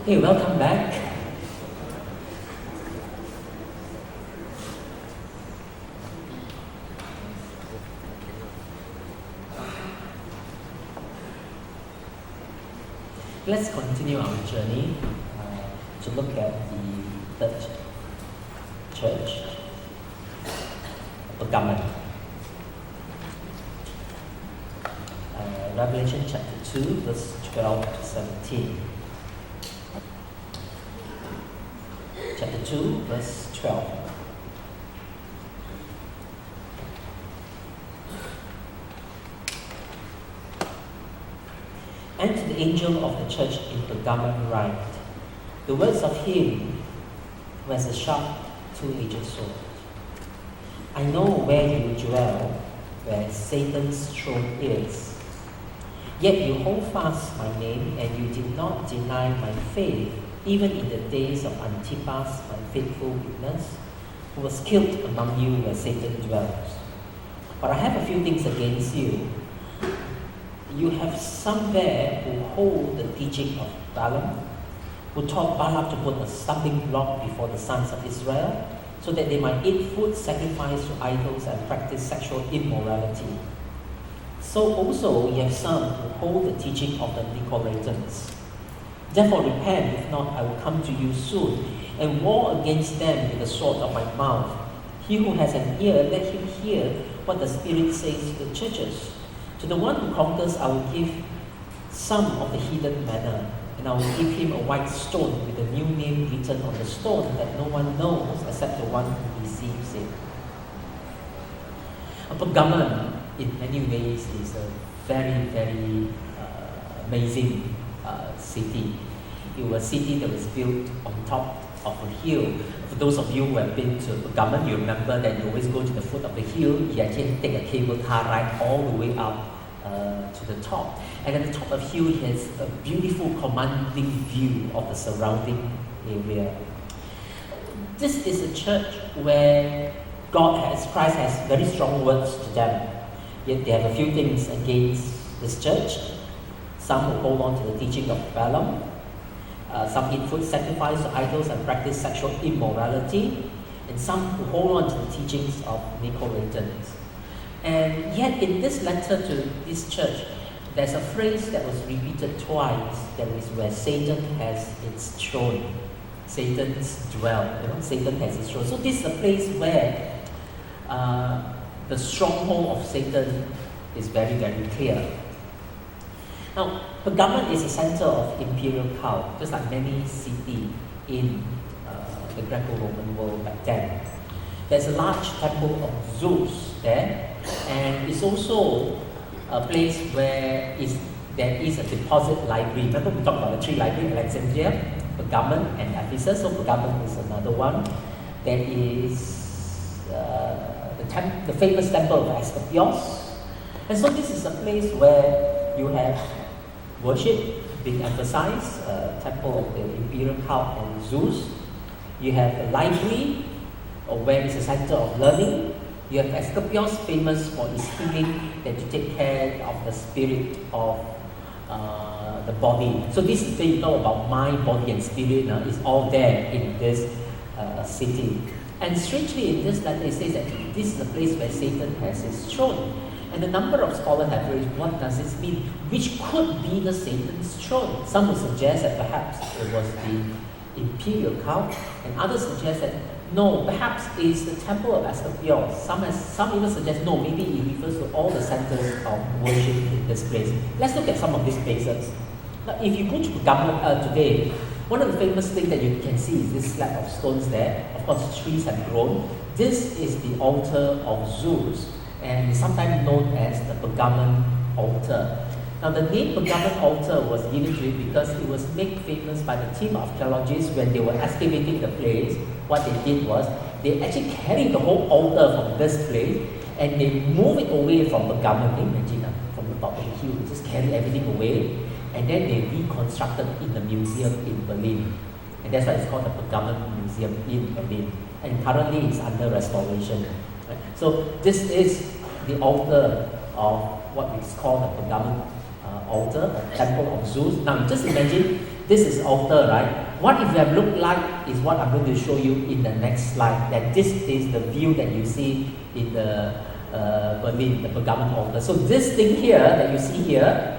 Hey, welcome back. Let's continue our journey to look at the third church, Pergamon. Revelation chapter 2, verse 12 to 17. Chapter 2, verse 12. And to the angel of the church in Pergamon write, the words of him who has a sharp two-edged sword. I know where you dwell, where Satan's throne is. Yet you hold fast my name, and you did not deny my faith, even in the days of Antipas, my faithful witness, who was killed among you where Satan dwells. But I have a few things against you. You have some there who hold the teaching of Balaam, who taught Balak to put a stumbling block before the sons of Israel, so that they might eat food sacrificed to idols and practice sexual immorality. So also you have some who hold the teaching of the Nicolaitans. Therefore repent, if not I will come to you soon, and war against them with the sword of my mouth. He who has an ear, let him hear what the Spirit says to the churches. To the one who conquers, I will give some of the hidden manna, and I will give him a white stone with a new name written on the stone that no one knows except the one who receives it. Pergamon, in many ways, is a very, very amazing city. It was a city that was built on top of a hill. For those of you who have been to Pergamon, you remember that you always go to the foot of the hill. You actually take a cable car ride all the way up to the top. And at the top of the hill, he has a beautiful commanding view of the surrounding area. This is a church where Christ has very strong words to them. Yet they have a few things against this church. Some will hold on to the teaching of Balaam. Some eat food sacrificed to idols and practice sexual immorality. And some who hold on to the teachings of Nicolaitans. And yet in this letter to this church, there's a phrase that was repeated twice, that is where Satan has its throne. Satan's dwell. Satan has his throne. So this is a place where the stronghold of Satan is very, very clear. Now, Pergamon is a center of imperial power, just like many cities in the Greco-Roman world back then. There's a large temple of Zeus there, and it's also a place where there is a deposit library. Remember we talked about the three libraries, Alexandria, Pergamon, and Ephesus. So Pergamon is another one. There is the famous temple of Asclepios. And so this is a place where you have worship being emphasized, temple of the imperial cult and Zeus. You have a library, where it's a center of learning. You have Asclepios, famous for his healing, that to take care of the spirit of the body. So this is where you know about mind, body, and spirit. It's all there in this city. And strangely, in this letter, it says that this is a place where Satan has his throne. And a number of scholars have raised, what does this mean? Which could be the Satan's throne? Some would suggest that perhaps it was the imperial cult, and others suggest that no, perhaps it's the temple of Asclepios. Some even suggest no, maybe it refers to all the centers of worship in this place. Let's look at some of these places. Now, if you go to Pergamon today, one of the famous things that you can see is this slab of stones there. Of course, trees have grown. This is the altar of Zeus, and it's sometimes known as the Pergamon altar. Now, the name Pergamon altar was given to it because it was made famous by the team of archaeologists when they were excavating the place. What they did was they actually carried the whole altar from this place and they moved it away from Pergamon. Imagine from the top of the hill, they just carry everything away, and then they reconstructed in the museum in Berlin. And that's why it's called the Pergamon Museum in Berlin. And currently it's under restoration. Right? So this is the altar of what is called the Pergamon altar, a temple of Zeus. Now, just imagine this is altar, right? What it would have looked like is what I'm going to show you in the next slide. That this is the view that you see in the Berlin, the Pergamon altar. So this thing here that you see here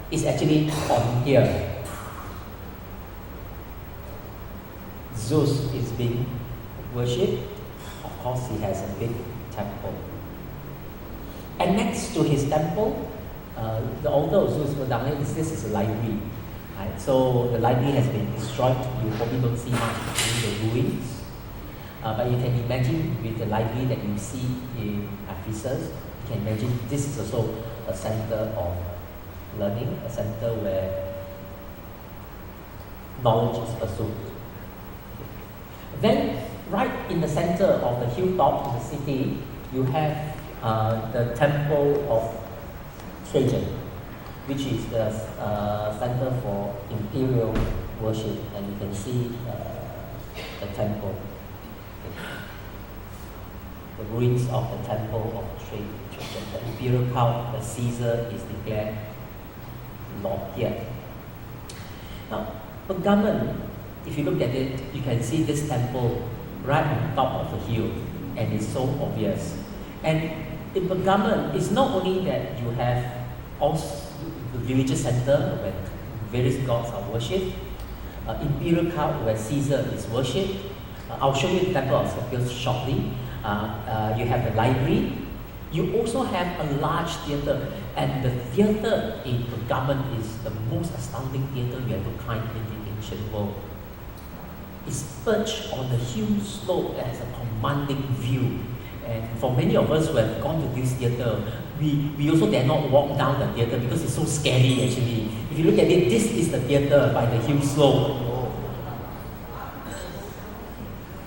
is actually on here. Zeus is being worshipped. Of course, he has a big temple. And next to his temple, the altar of Zeus, down here, this is a library. Right? So the library has been destroyed. You probably don't see much in the ruins. But you can imagine with the library that you see in Ephesus, you can imagine this is also a center of learning, a center where knowledge is pursued. Then, right in the center of the hilltop in the city, you have the temple of Trajan, which is the center for imperial worship, and you can see the temple, the ruins of the temple of Trajan. The imperial cult, the Caesar, is declared Lord here. Now, Pergamon, if you look at it, you can see this temple right on top of the hill, and it's so obvious. And in Pergamon, it's not only that you have also the religious center where various gods are worshipped, imperial cult where Caesar is worshipped. I'll show you the temple of Asclepius shortly. You have the library. You also have a large theater, and the theater in Pergamon is the most astounding theater you ever climb in the ancient world. It's perched on the hill slope that has a commanding view. And for many of us who have gone to this theater, we also dare not walk down the theater because it's so scary actually. If you look at it, this is the theater by the hill slope.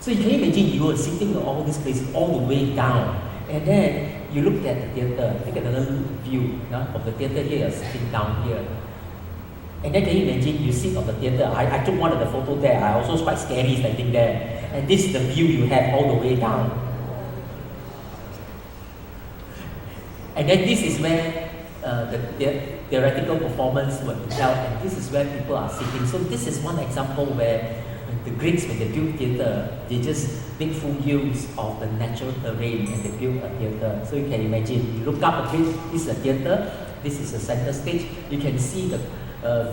So you can imagine you are sitting in all these places all the way down. And then you look at the theater, look at another view of the theater here, you're sitting down here. And then can you imagine you sit on the theater? I took one of the photos there. I also was quite scary standing there. And this is the view you have all the way down. And then this is where the theoretical performance will be held, and this is where people are sitting. So this is one example where the Greeks, when they built theatre, they just make full use of the natural terrain and they build a theatre. So you can imagine, you look up a bit, this is a theatre, this is the center stage. You can see the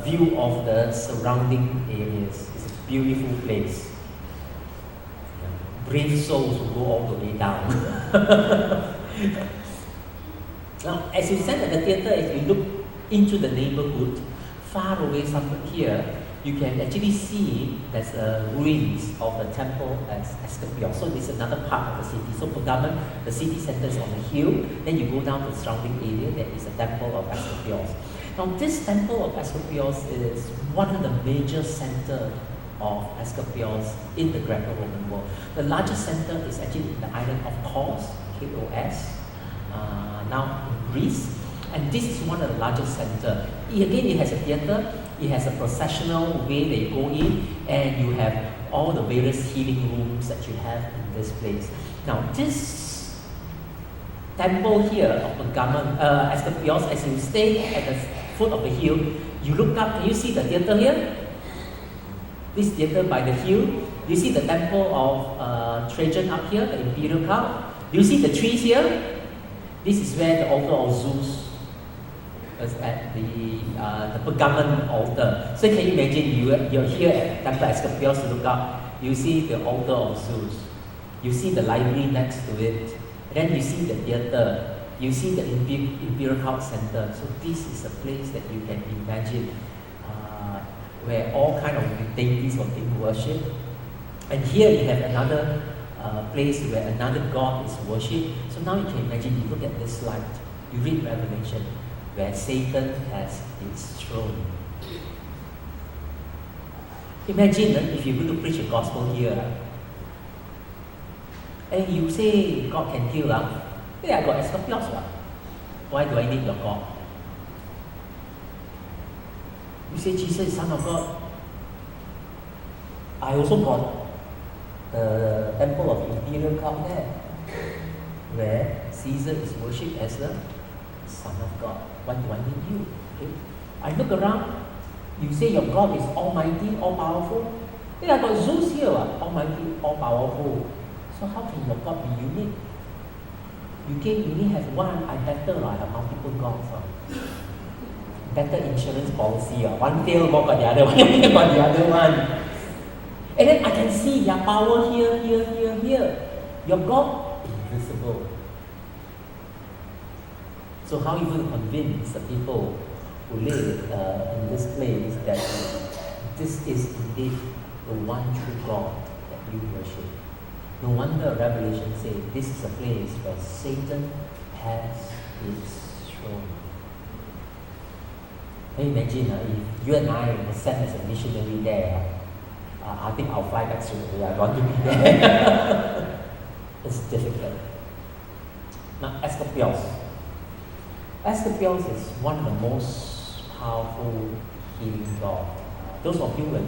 view of the surrounding areas. It's a beautiful place. Brave souls will go all the way down. Now, as you stand at the theatre, if you look into the neighborhood, far away somewhere here, you can actually see there's ruins of the temple at Asclepius. So this is another part of the city. So Pergamon, the city center is on the hill. Then you go down to the surrounding area, there is a temple of Asclepius. Now this temple of Asclepius is one of the major centers of Asclepius in the Greco-Roman world. The largest center is actually the island of Kos, K-O-S, now in Greece. And this is one of the largest centers. Again, it has a theatre, it has a processional way they go in, and you have all the various healing rooms that you have in this place. Now, this temple here of Pergamon, Asclepius, as you stay at the foot of the hill, you look up, can you see the theatre here? This theatre by the hill. You see the temple of Trajan up here, the imperial cult. Do you see the trees here? This is where the altar of Zeus is at the Pergamon altar. So can you imagine you're here at Temple Asclepius to look up, you see the altar of Zeus, you see the library next to it, then you see the theatre, you see the Imperial Cult Center. So this is a place that you can imagine where all kind of deities were being worshipped. And here you have another place where another god is worshipped. So now you can imagine, you look at this slide, you read Revelation, where Satan has his throne. Imagine if you're going to preach a gospel here, and you say God can heal, hey, I got Asclepius, why do I need your God? You say Jesus is Son of God. I also got the temple of Imperial Cult there, where Caesar is worshipped as the Son of God. Why do I need you? Okay? I look around, you say your God is almighty, all-powerful. Then I got Zeus here, almighty, all-powerful. So how can your God be unique? You only have one, I better I have multiple gods. Better insurance policy. One fail, what got the other one, one got the other one. And then I can see their power here, here, here, here. Your God, invisible. So how are you going to convince the people who live in this place that this is indeed the one true God that you worship? No wonder Revelation says this is a place where Satan has his throne. Can you imagine if you and I were sent as a missionary there? I think I'll fly back soon. I want to be there. It's difficult. Now, Escopios. Escopios is one of the most powerful healing God. Those of you who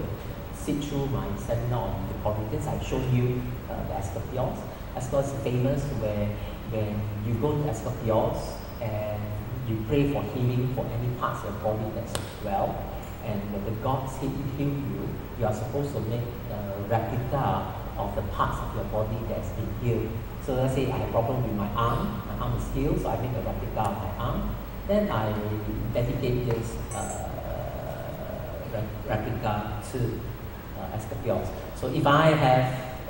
sit through my seminar on the Corinthians, I showed you the Escopios. Escopios is famous where when you go to Escopios and you pray for healing for any parts of your body that's well, and when the gods heal you, you are supposed to make a replica of the parts of your body that's been healed. So let's say I have a problem with my arm is healed, so I make a replica of my arm. Then I dedicate this replica to Escopios. So if I have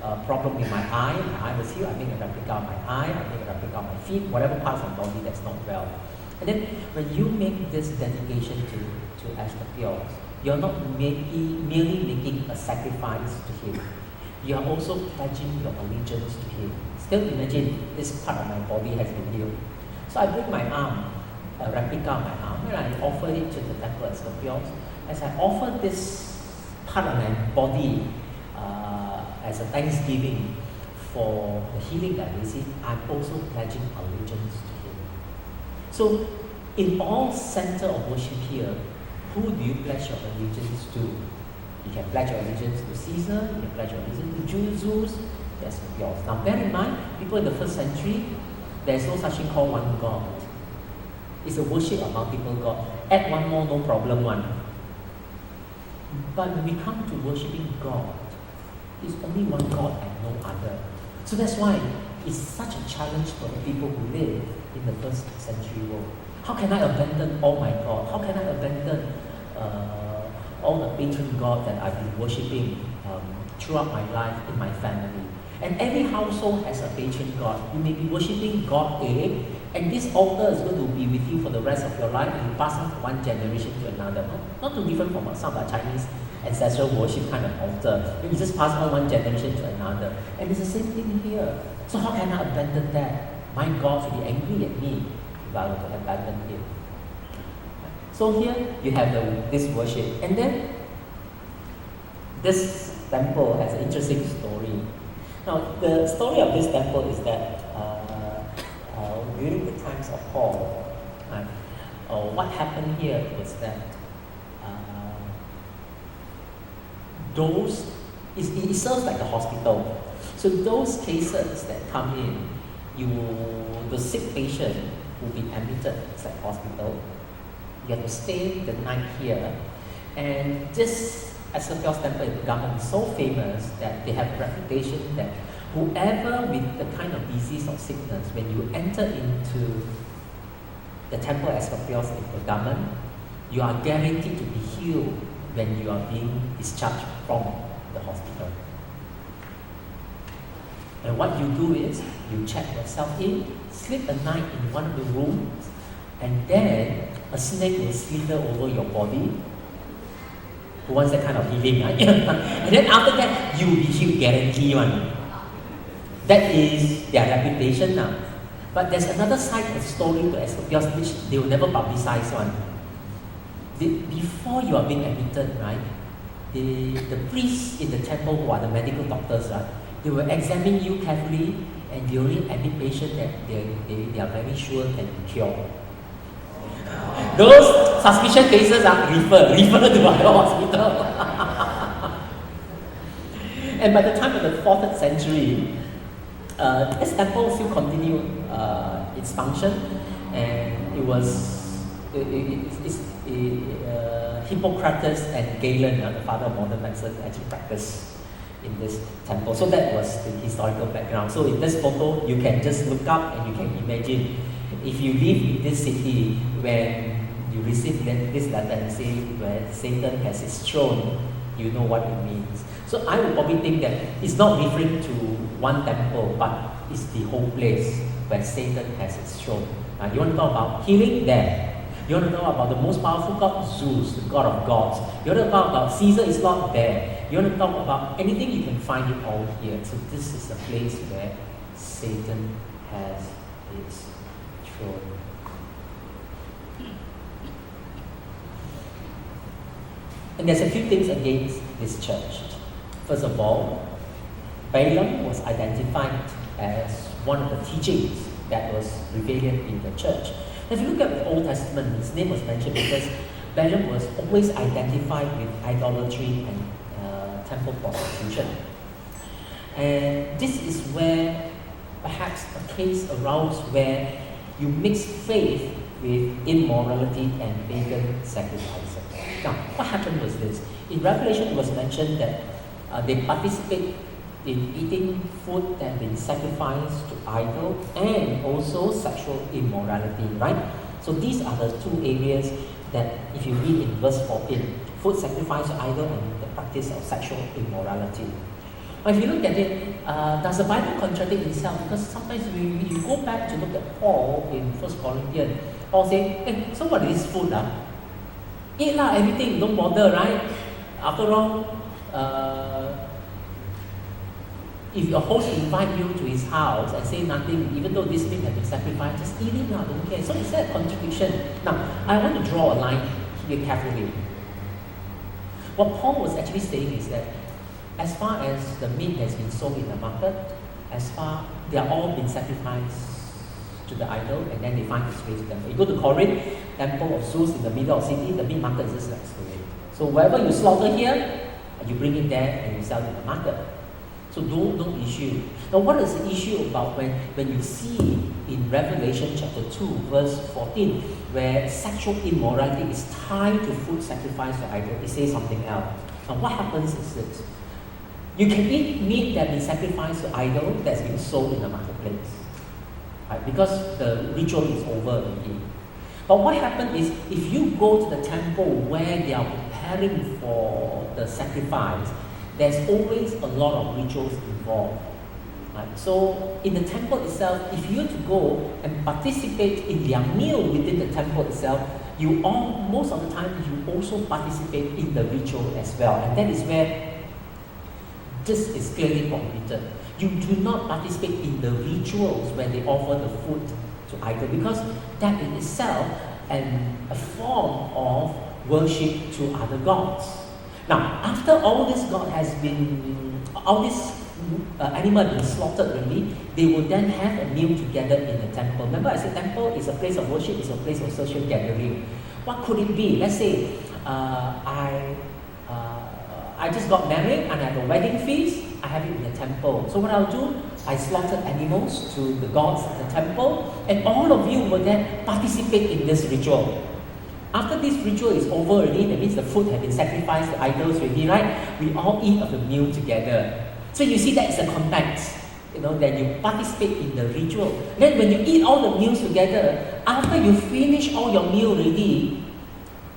a problem with my eye was healed, I make a replica of my eye, I make a replica of my feet, whatever parts of the body that's not well. And then when you make this dedication to Escopios, you're not merely making a sacrifice to him. You are also pledging your allegiance to him. Still imagine this part of my body has been healed. So I bring my arm, a replica of my arm, and I offer it to the temple Escopios. As I offer this part of my body as a thanksgiving for the healing that I received, I'm also pledging allegiance to him. So, in all center of worship here, who do you pledge your allegiance to? You can pledge your allegiance to Caesar, you can pledge your allegiance to Zeus, that's yours. Now bear in mind, people in the first century, there's no such thing called one God. It's a worship of multiple gods. Add one more, no problem one. But when we come to worshiping God, it's only one God and no other. So that's why it's such a challenge for the people who live in the first century world. How can I abandon all my God? How can I abandon all the patron God that I've been worshipping throughout my life in my family? And every household has a patron God. You may be worshipping God A, and this altar is going to be with you for the rest of your life, and you pass on from one generation to another. Not too different from some of our Chinese ancestral worship kind of altar. You just pass on one generation to another. And it's the same thing here. So how can I abandon that? My God should be angry at me if I were to abandon him. So here you have this worship. And then this temple has an interesting story. Now the story of this temple is that during the times of Paul, what happened here was that it serves like a hospital. So those cases that come in, the sick patient will be admitted. It's like hospital. You have to stay the night here. And this Escopios temple in Gammon is so famous that they have a reputation that whoever with the kind of disease or sickness, when you enter into the temple Escopios in Pergamon, you are guaranteed to be healed when you are being discharged from the hospital. And what you do is, you check yourself in, sleep a night in one of the rooms, and then a snake will slither over your body. Who wants that kind of healing, right? And then after that, you will be healed, guarantee one. That is their reputation now. But there's another side of the story to Escopios which they will never publicize one. Before you are being admitted, right, the priests in the temple who are the medical doctors, right, they will examine you carefully and they only admit patients that they are very sure can be cured. Those suspicious cases are referred to other hospital. And by the time of the 4th century, this temple still continued its function, and it Hippocrates and Galen, the father of modern medicine, actually practiced in this temple. So that was the historical background. So in this photo, you can just look up and you can imagine, if you live in this city, when you receive this letter and say where Satan has his throne, you know what it means. So I would probably think that it's not referring to one temple, but it's the whole place where Satan has his throne. You want to talk about healing? There. You want to know about the most powerful god? Zeus, the god of gods. You want to talk about Caesar is not there. You want to talk about anything, you can find it all here. So this is the place where Satan has his throne. And there's a few things against this church. First of all, Balaam was identified as one of the teachings that was prevalent in the church. If you look at the Old Testament, his name was mentioned because Balaam was always identified with idolatry and temple prostitution. And this is where perhaps a case arose where you mix faith with immorality and pagan sacrifices. Now, what happened was this. In Revelation, it was mentioned that they participate in eating food that has been sacrificed to idol and also sexual immorality, right? So these are the two areas that if you read in verse 14, food sacrificed to idol and the practice of sexual immorality. But if you look at it, does the Bible contradict itself? Because sometimes you go back to look at Paul in 1 Corinthians, Paul says, hey, so what is food? Eat lah, everything, don't bother, right? After all, if your host invite you to his house and say nothing, even though this meat has been sacrificed, just eat it now, don't care. So is that a contradiction? Now, I want to draw a line here carefully. What Paul was actually saying is that as far as the meat has been sold in the market, they are all been sacrificed to the idol, and then they find its way to them. You go to Corinth, temple of Zeus in the middle of the city, the meat market is just next to it. So whatever you slaughter here, you bring it there and you sell it in the market. So don't issue. Now what is the issue about when you see in Revelation chapter 2 verse 14 where sexual immorality is tied to food sacrificed to idol? It says something else. Now what happens is this. You can eat meat that has been sacrificed to idol that's been sold in the marketplace. Right? Because the ritual is over already. But what happens is if you go to the temple where they are preparing for the sacrifice, there's always a lot of rituals involved. Right? So in the temple itself, if you were to go and participate in their meal within the temple itself, most of the time you also participate in the ritual as well. And that is where this is clearly prohibited. You do not participate in the rituals where they offer the food to idol, because that in itself is a form of worship to other gods. Now, after all this animal has been slaughtered already, they will then have a meal together in the temple. Remember, I said temple is a place of worship, it's a place of social gathering. What could it be? Let's say I just got married and I have a wedding feast. I have it in the temple. So what I'll do, I slaughter animals to the gods at the temple, and all of you will then participate in this ritual. After this ritual is over already, that means the food has been sacrificed to idols already, right? We all eat of the meal together. So you see that is a context, that you participate in the ritual. Then when you eat all the meals together, after you finish all your meal already,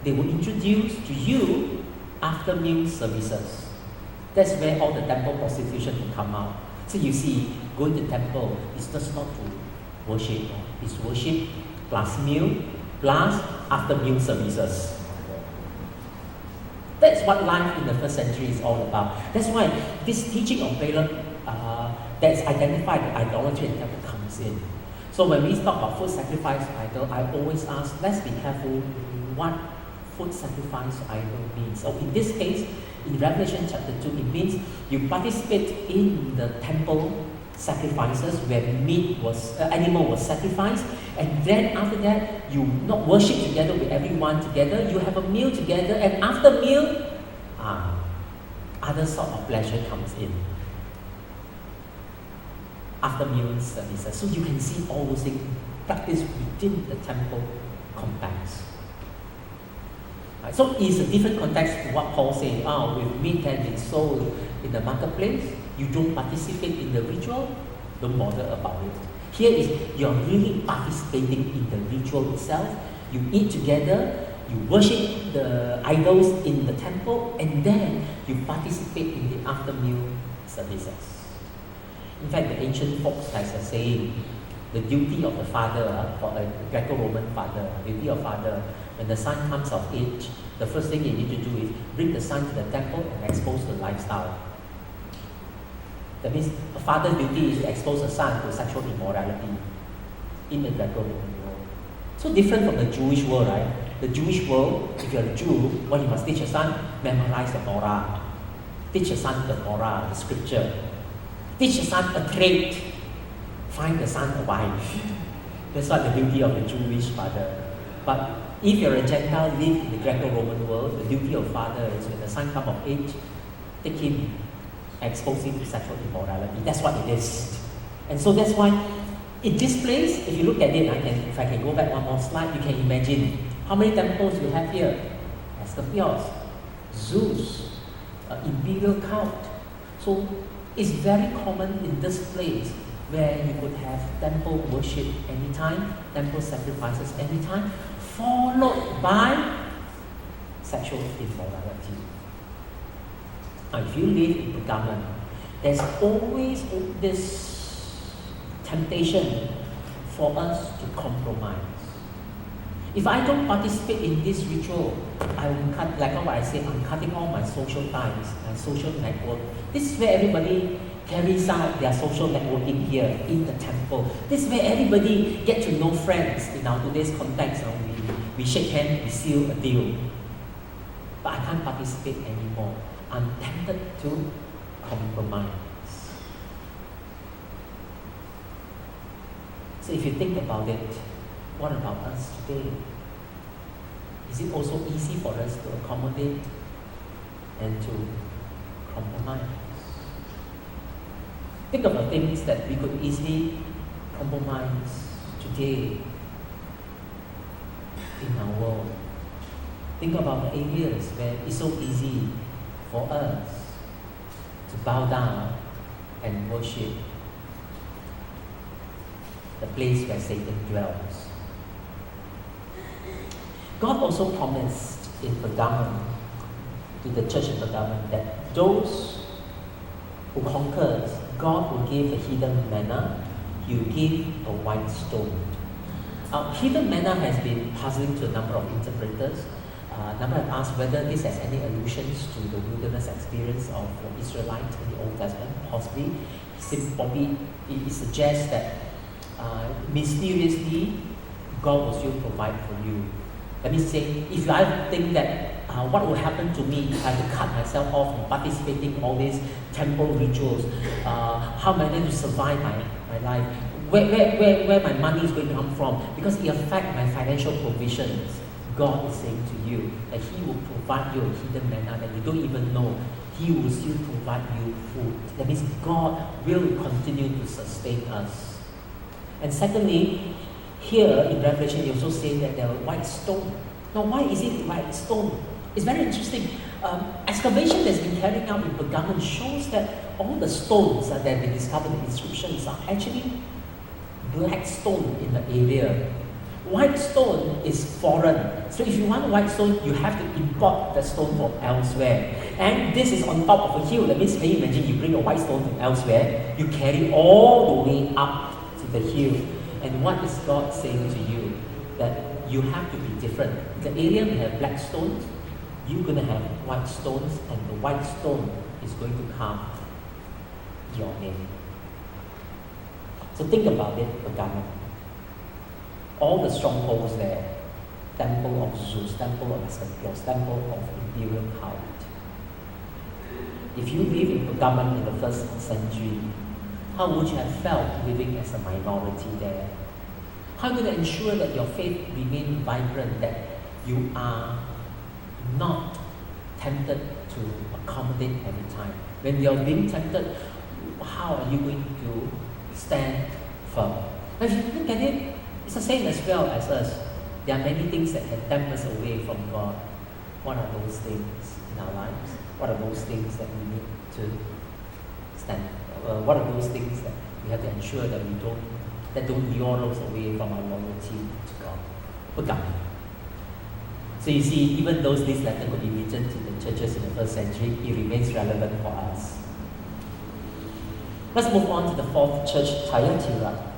they will introduce to you after meal services. That's where all the temple prostitution will come out. So you see, going to temple is just not to worship. It's worship plus meal plus after meal services. That's what life in the first century is all about. That's why this teaching of Balaam that's identified the idolatry in temple comes in. So when we talk about food sacrifice to idol, I always ask, let's be careful what food sacrifice to idol means. So in this case, in Revelation chapter 2, it means you participate in the temple sacrifices where animal was sacrificed, and then after that you not worship together with everyone together, you have a meal together, and after meal other sort of pleasure comes in after meal services. So you can see all those things practiced within the temple complex. Right? So it's a different context to what Paul said. With meat has been sold in the marketplace, you don't participate in the ritual, don't bother about it. Here is you're really participating in the ritual itself. You eat together, you worship the idols in the temple, and then you participate in the after meal services. In fact, the ancient folks has a saying, the duty of the father, for a Greco-Roman father, duty of father, when the son comes of age, the first thing you need to do is bring the son to the temple and expose the lifestyle. That means a father's duty is to expose a son to sexual immorality in the Greco-Roman world. So different from the Jewish world, right? The Jewish world, if you're a Jew, what you must teach your son? Memorize the Torah. Teach your son the Torah, the scripture. Teach your son a trade. Find the son a wife. That's what the duty of the Jewish father. But if you're a Gentile, live in the Greco-Roman world, the duty of father is when the son comes of age, take him, expose him to sexual immorality. That's what it is. And so that's why in this place, if you look at it, if I can go back one more slide, you can imagine how many temples you have here. Asclepios, Zeus, imperial cult. So it's very common in this place where you could have temple worship anytime, temple sacrifices anytime, followed by sexual immorality. Now, if you live in Pergamon, there's always this temptation for us to compromise. If I don't participate in this ritual, I will cut, like what I said, I'm cutting off my social ties, my social network. This is where everybody carries out their social networking here in the temple. This is where everybody get to know friends. In our today's context, we shake hands, we seal a deal. But I can't participate anymore. I'm tempted to compromise. So if you think about it, what about us today? Is it also easy for us to accommodate and to compromise? Think of the things that we could easily compromise today in our world. Think about the areas where it's so easy for us to bow down and worship the place where Satan dwells. God also promised in Pergamon, to the church in Pergamon, that those who conquers, God will give a hidden manna, He will give a white stone. Hidden manna has been puzzling to a number of interpreters. A number have asked whether this has any allusions to the wilderness experience of the Israelites in the Old Testament. Possibly. Probably it suggests that mysteriously God will still provide for you. Let me say, if I think that what will happen to me if I have to cut myself off from participating in all these temple rituals, how am I going to survive my life? Where my money is going to come from? Because it affects my financial provisions. God is saying to you that He will provide you a hidden manna that you don't even know. He will still provide you food. That means God will continue to sustain us. And secondly, here in Revelation, you also say that there are white stone. Now, why is it white stone? It's very interesting. Excavation that's been carried out in Pergamon shows that all the stones that have been discovered in inscriptions are actually black stone in the area. White stone is foreign. So if you want white stone, you have to import the stone from elsewhere. And this is on top of a hill. That means, can you imagine you bring a white stone from elsewhere, you carry all the way up to the hill. And what is God saying to you? That you have to be different. The area may have black stones, you're going to have white stones, and the white stone is going to carve your name. So think about it, Pergamon. All the strongholds there, temple of Zeus, temple of Asclepios, temple of imperial cult. If you live in Pergamon in the first century, how would you have felt living as a minority there? How are you going to ensure that your faith remains vibrant, that you are not tempted to accommodate every time? When you're being tempted, how are you going to stand firm? But if you look at it, it's the same as well as us. There are many things that can tempt us away from God. What are those things in our lives? What are those things that we need to stand? What are those things that we have to ensure that don't lure us away from our loyalty to God? 不敢. So you see, even though this letter could be written to the churches in the first century, it remains relevant for us. Let's move on to the fourth church, Thyatira.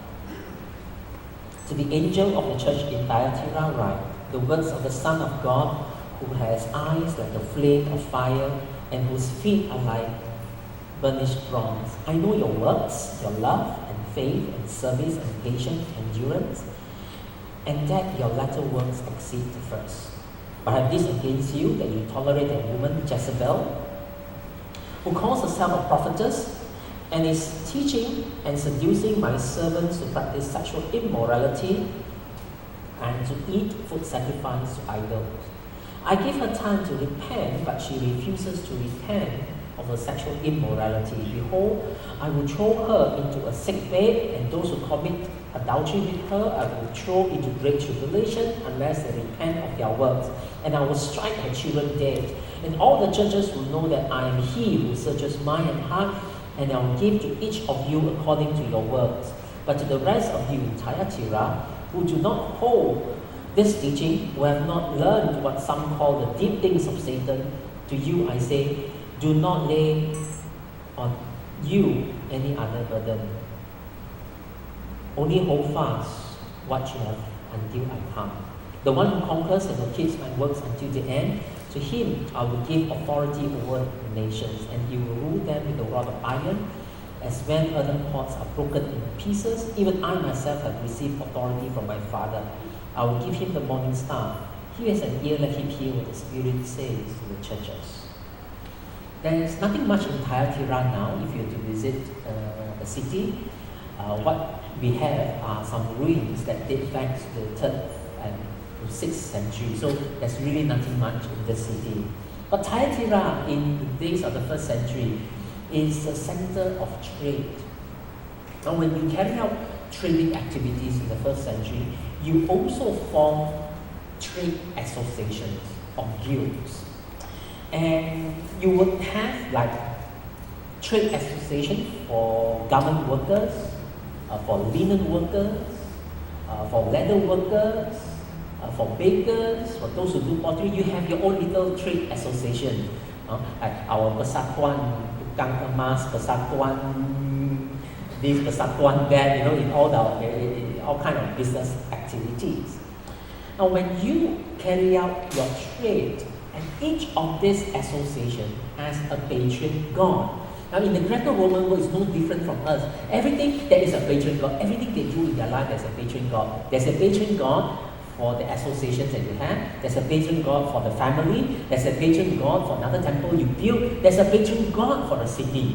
To the angel of the church in Thyatira write, the words of the Son of God, who has eyes like a flame of fire, and whose feet are like burnished bronze. I know your works, your love and faith and service and patience, endurance, and that your latter works exceed the first. But I have this against you, that you tolerate a woman, Jezebel, who calls herself a prophetess, and is teaching and seducing my servants to practice sexual immorality and to eat food sacrificed to idols. I give her time to repent, but she refuses to repent of her sexual immorality. Behold, I will throw her into a sick bed, and those who commit adultery with her I will throw into great tribulation unless they repent of their works. And I will strike her children dead. And all the churches will know that I am He who searches mind and heart, and I will give to each of you according to your works. But to the rest of you in Thyatira, who do not hold this teaching, who have not learned what some call the deep things of Satan, to you I say, do not lay on you any other burden. Only hold fast what you have until I come. The one who conquers and who keeps my works until the end, to him I will give authority over the nations, and he will rule them with a rod of iron, as when earthen pots are broken in pieces. Even I myself have received authority from my Father. I will give him the morning star. He has an ear, let him hear what the Spirit says to the churches. There is nothing much in Thyatira now. If you were to visit a city, what we have are some ruins that date back to the 3rd and 6th century. So there's really nothing much in the city. But Thyatira, in the days of the 1st century, is a center of trade. Now, when you carry out trading activities in the 1st century, you also form trade associations or guilds. And you would have like trade association for garment workers, for linen workers, for leather workers, for bakers, for those who do pottery. You have your own little trade association. Like our persatuan tukang emas, persatuan this, persatuan that, in all kind of business activities. Now, when you carry out your trade, and each of these associations has a patron god. Now, in the Greco-Roman world, it's no different from us. Everything there is a patron god. Everything they do in their life, there's a patron god. There's a patron god for the associations that you have. There's a patron god for the family. There's a patron god for another temple you build. There's a patron god for the city.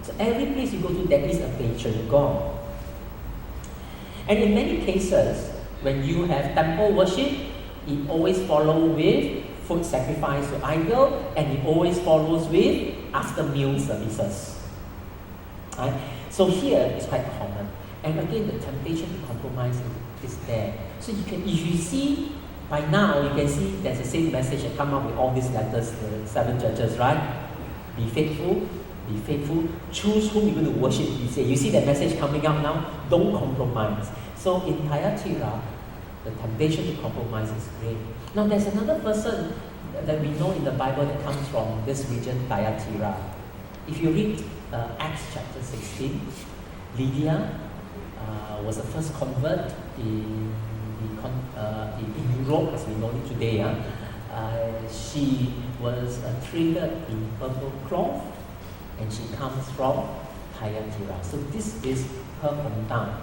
So every place you go to, there is a patron god. And in many cases, when you have temple worship, it always follows with food sacrifice to idol, and it always follows with after meal services. Right? So here it's quite common. And again, the temptation to compromise is there. So you can, if you see, by now you can see there's the same message that come up with all these letters, the 7 churches, right? Be faithful, choose whom you're going to worship. You see that message coming up now? Don't compromise. So in Thyatira, the temptation to compromise is great. Now there's another person that we know in the Bible that comes from this region, Thyatira. If you read Acts chapter 16, Lydia was the first convert in Europe as we know it today. She was treated in purple cloth, and she comes from Thyatira. So this is her hometown.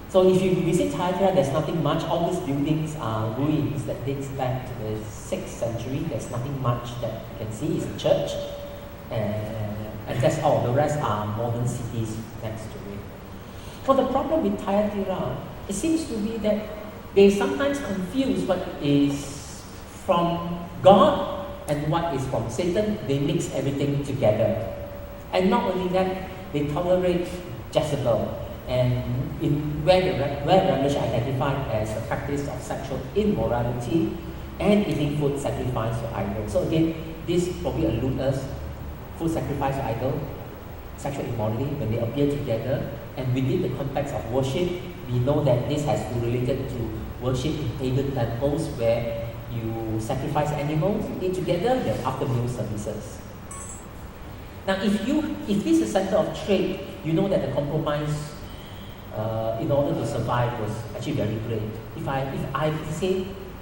So if you visit Thyatira, there's nothing much. All these buildings are ruins that dates back to the 6th century. There's nothing much that you can see. It's a church, and that's all. The rest are modern cities next to it. For the problem with Thyatira, it seems to be that they sometimes confuse what is from God and what is from Satan. They mix everything together. And not only that, they tolerate Jezebel. and where revelation identified as the practice of sexual immorality and eating food sacrificed to idols. So again, this probably alludes us food sacrifice to idol, sexual immorality when they appear together, and within the context of worship, we know that this has been related to worship in pagan temples where you sacrifice animals, you eat together, you have after-meal services. Now, if this is a center of trade, you know that the compromise in order to survive was actually very great.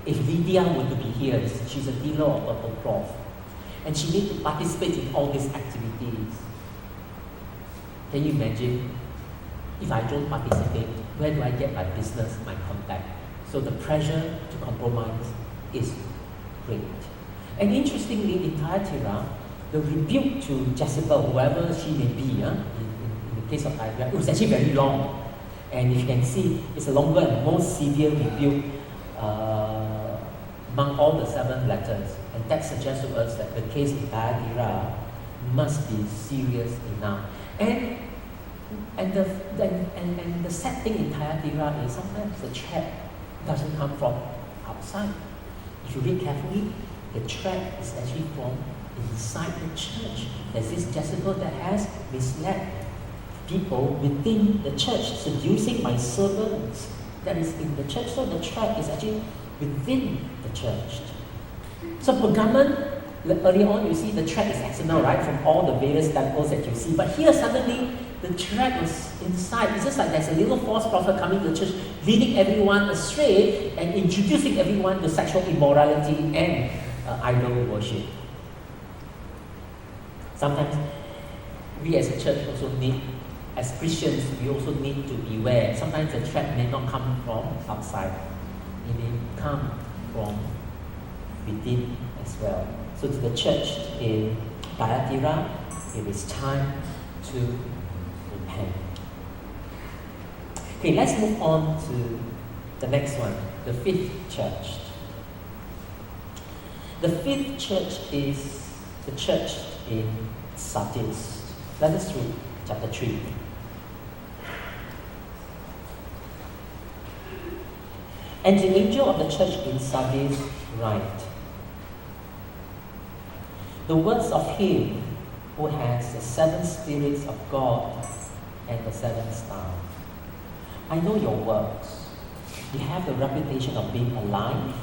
If Lydia were to be here, she's a dealer of purple cloth, and she needs to participate in all these activities. Can you imagine? If I don't participate, where do I get my business, my contact? So the pressure to compromise is great. And interestingly, in Thyatira, the rebuke to Jezebel, whoever she may be, in the case of Thyatira, it was actually very long. And if you can see, it's a longer and more severe rebuke among all the 7 letters. And that suggests to us that the case in Thyatira must be serious enough. And the sad thing in Thyatira is sometimes the threat doesn't come from outside. If you read carefully, the threat is actually from inside the church. There's this Jezebel that has misled people within the church, seducing my servants that is in the church. So the threat is actually within the church. So Pergamon, early on you see the threat is external, right, from all the various temples that you see. But here suddenly the threat was inside. It's just like there's a little false prophet coming to the church, leading everyone astray and introducing everyone to sexual immorality and idol worship. Sometimes we as a church also need, as Christians, we also need to beware. Sometimes the threat may not come from outside. It may come from within as well. So to the church in Thyatira, it is time to repent. Okay, let's move on to the next one, the 5th church. The 5th church is the church in Sardis. Let us read chapter 3. And the angel of the church in Sardis write, the words of him who has the 7 spirits of God and the 7 stars. I know your works. You have the reputation of being alive,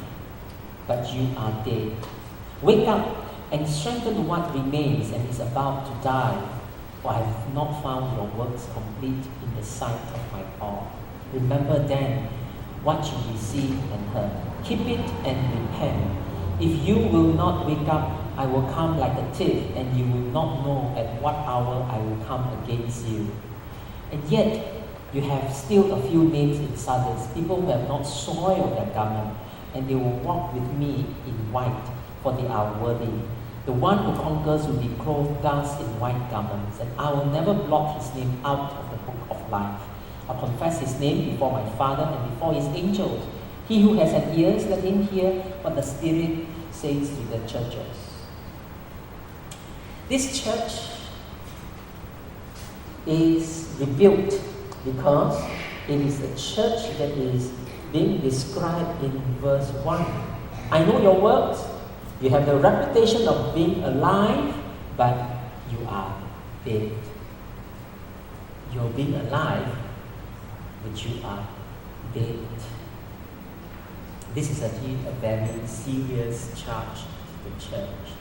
but you are dead. Wake up and strengthen what remains and is about to die, for I have not found your works complete in the sight of my God. Remember then what you received and heard. Keep it and repent. If you will not wake up, I will come like a thief, and you will not know at what hour I will come against you. And yet, you have still a few names in Sardis, people who have not soiled their garment, and they will walk with me in white, for they are worthy. The one who conquers will be clothed thus in white garments, and I will never blot his name out of the book of life. I'll confess his name before my Father and before his angels. He who has an ears, let him hear what the Spirit says to the churches. This church is rebuilt because it is a church that is being described in verse 1. I know your works. You have the reputation of being alive, but you are dead. You're being alive, but you are dead. This is actually a very serious charge to the church.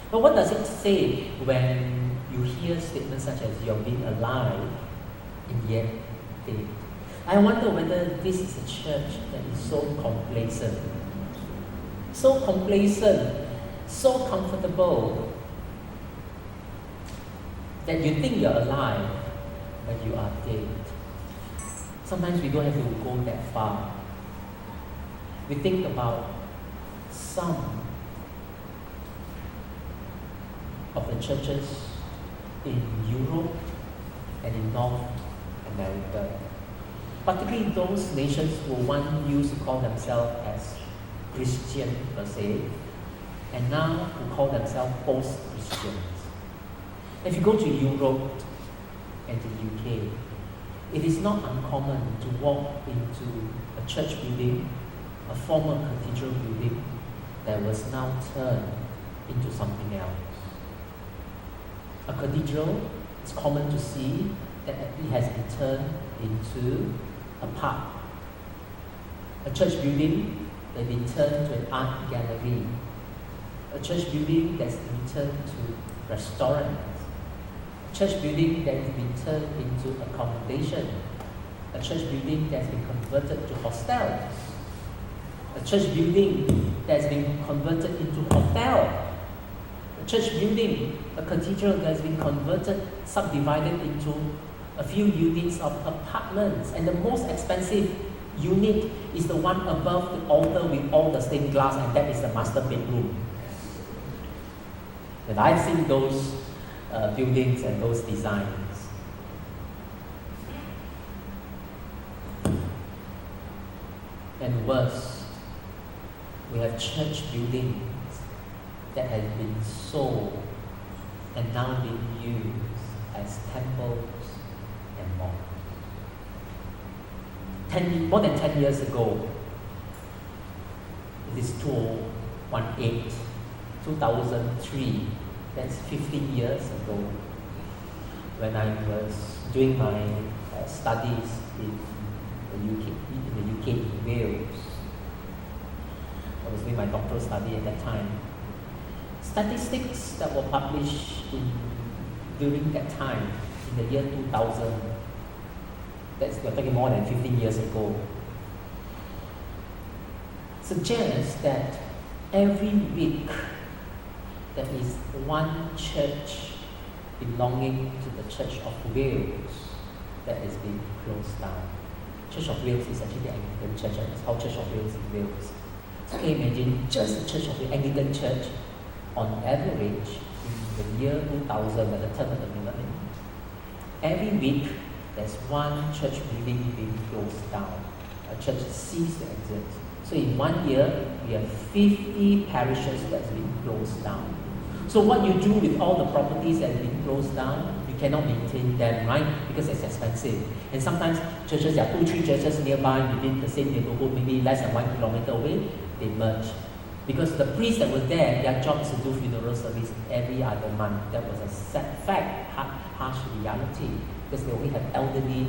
But what does it say when you hear statements such as you're being alive and yet dead? I wonder whether this is a church that is so complacent, so comfortable, that you think you're alive, but you are dead. Sometimes we don't have to go that far. We think about some of the churches in Europe and in North America, particularly those nations who once used to call themselves as Christian per se, and now who call themselves post-Christians. If you go to Europe and the UK, It is not uncommon to walk into a church building, a former cathedral building, that was now turned into something else. A cathedral, it's common to see that it has been turned into a pub. A church building that has been turned to an art gallery. A church building that's been turned to restaurant. A church building that has been turned into accommodation. A church building that's been converted to hostels. A church building that's been converted into hotel. A church building, a cathedral that's been converted, subdivided into a few units of apartments. And the most expensive unit is the one above the altar with all the stained glass, and that is the master bedroom. And I've seen those buildings and those designs. And worse, we have church buildings that have been sold and now being used as temples and mosques. More than 10 years ago, it is 2003, that's 15 years ago, when I was doing my studies in the UK, in Wales. I was doing my doctoral study at that time. Statistics that were published during that time, in the year 2000, we're talking more than 15 years ago, suggests that every week there is one church belonging to the Church of Wales that is being closed down. Church of Wales is actually the Anglican Church, and it's called Church of Wales in Wales. So can you imagine just the Church of the Anglican Church, on average, in the year 2000, at the turn of the millennium, every week there's one church building being closed down. A church ceased to exist. So in 1 year, we have 50 parishes that's been closed down. So what you do with all the properties that have been closed down, you cannot maintain them, right? Because it's expensive. And sometimes churches, there are 2-3 churches nearby within the same neighborhood, maybe less than 1 kilometer away, they merge. Because the priests that were there, their job is to do funeral service every other month. That was a sad fact, harsh reality, because they only have elderly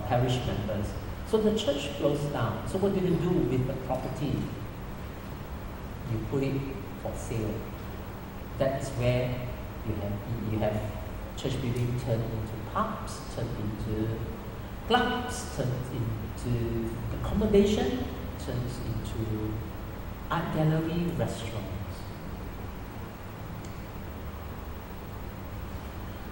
parish members. So the church closed down. So what do you do with the property? You put it for sale. That is where you have church building turned into pubs, turned into clubs, turned into accommodation, turns into art gallery, restaurants.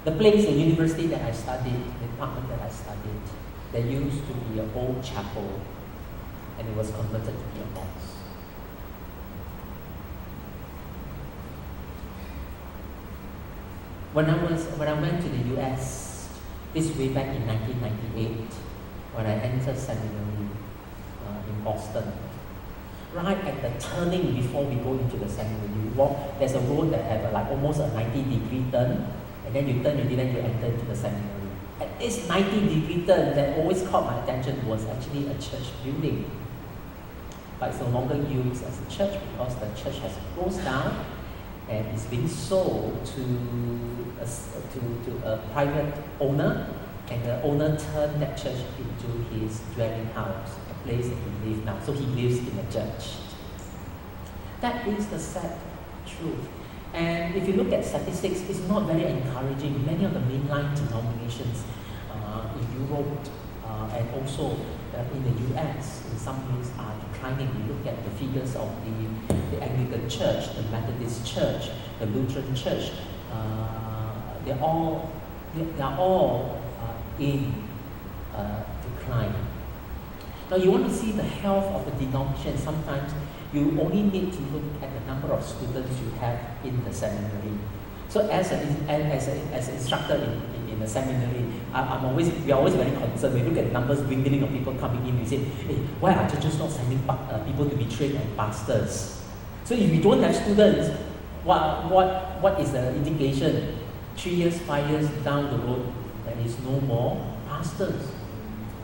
The place, the university that I studied, the department that I studied, there used to be an old chapel, and it was converted to be a mosque. When I went to the US, this way back in 1998, when I entered seminary in Boston, right at the turning before we go into the seminary, there's a road that has like almost a 90-degree turn, and then you turn and then you enter into the seminary. At this 90-degree turn that always caught my attention was actually a church building. But it's no longer used as a church because the church has closed down and is being sold to a private owner, and the owner turned that church into his dwelling house, a place that he lives now. So he lives in a church. That is the sad truth. And if you look at statistics, it's not very encouraging. Many of the mainline denominations in Europe and also in the US, in some ways, are declining. You look at the figures of the Anglican Church, the Methodist Church, the Lutheran Church. They're all in decline. Now, you want to see the health of the denomination. Sometimes you only need to look at the number of students you have in the seminary. So as an instructor in the seminary, we are always very concerned. We look at the numbers, dwindling of people coming in. We say, hey, why are churches not sending people to be trained as pastors? So if we don't have students, what is the indication? 3 years, 5 years down the road, there is no more pastors.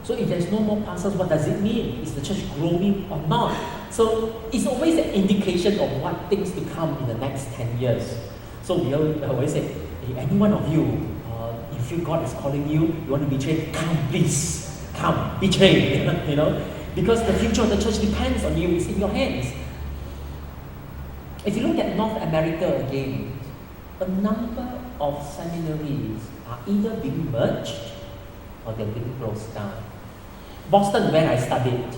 So if there's no more pastors, what does it mean? Is the church growing or not? So it's always an indication of what things to come in the next 10 years. So we always say, hey, any one of you, you feel God is calling you, you want to be trained, come please, come, be trained, you know, because the future of the church depends on you, it's in your hands. If you look at North America again, a number of seminaries are either being merged or they're being closed down. Boston, where I studied,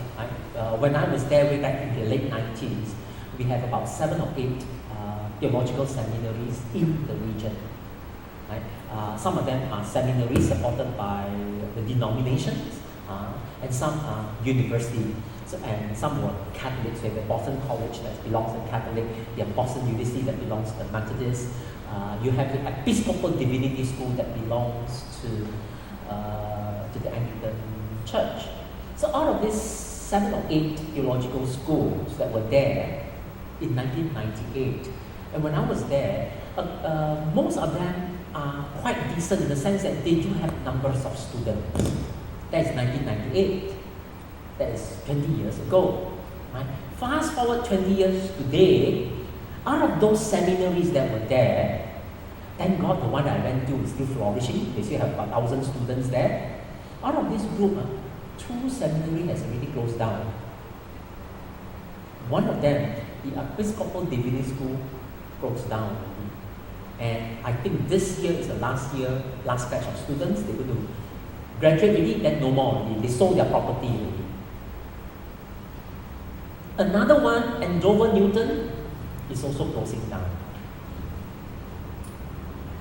when I was there way back in the late 90s, we have about 7 or 8 theological seminaries in the region. Right? Some of them are seminaries supported by the denominations, and some are university. So, and some were Catholics. We have the Boston College that belongs to Catholic, the Boston University that belongs to the Methodist. You have the Episcopal Divinity School that belongs to the Anglican Church. So out of these 7 or 8 theological schools that were there in 1998, and when I was there, most of them are quite decent in the sense that they do have numbers of students. That is 1998. That is 20 years ago. Right? Fast forward 20 years today, out of those seminaries that were there, thank God the one that I went to is still flourishing. They still have about 1,000 students there. Out of this group, 2 seminaries has already closed down. One of them, the Episcopal Divinity School, closed down. And I think this year is the last batch of students. They're going to graduate already, then no more already. They sold their property already. Another one, Andover Newton, is also closing down.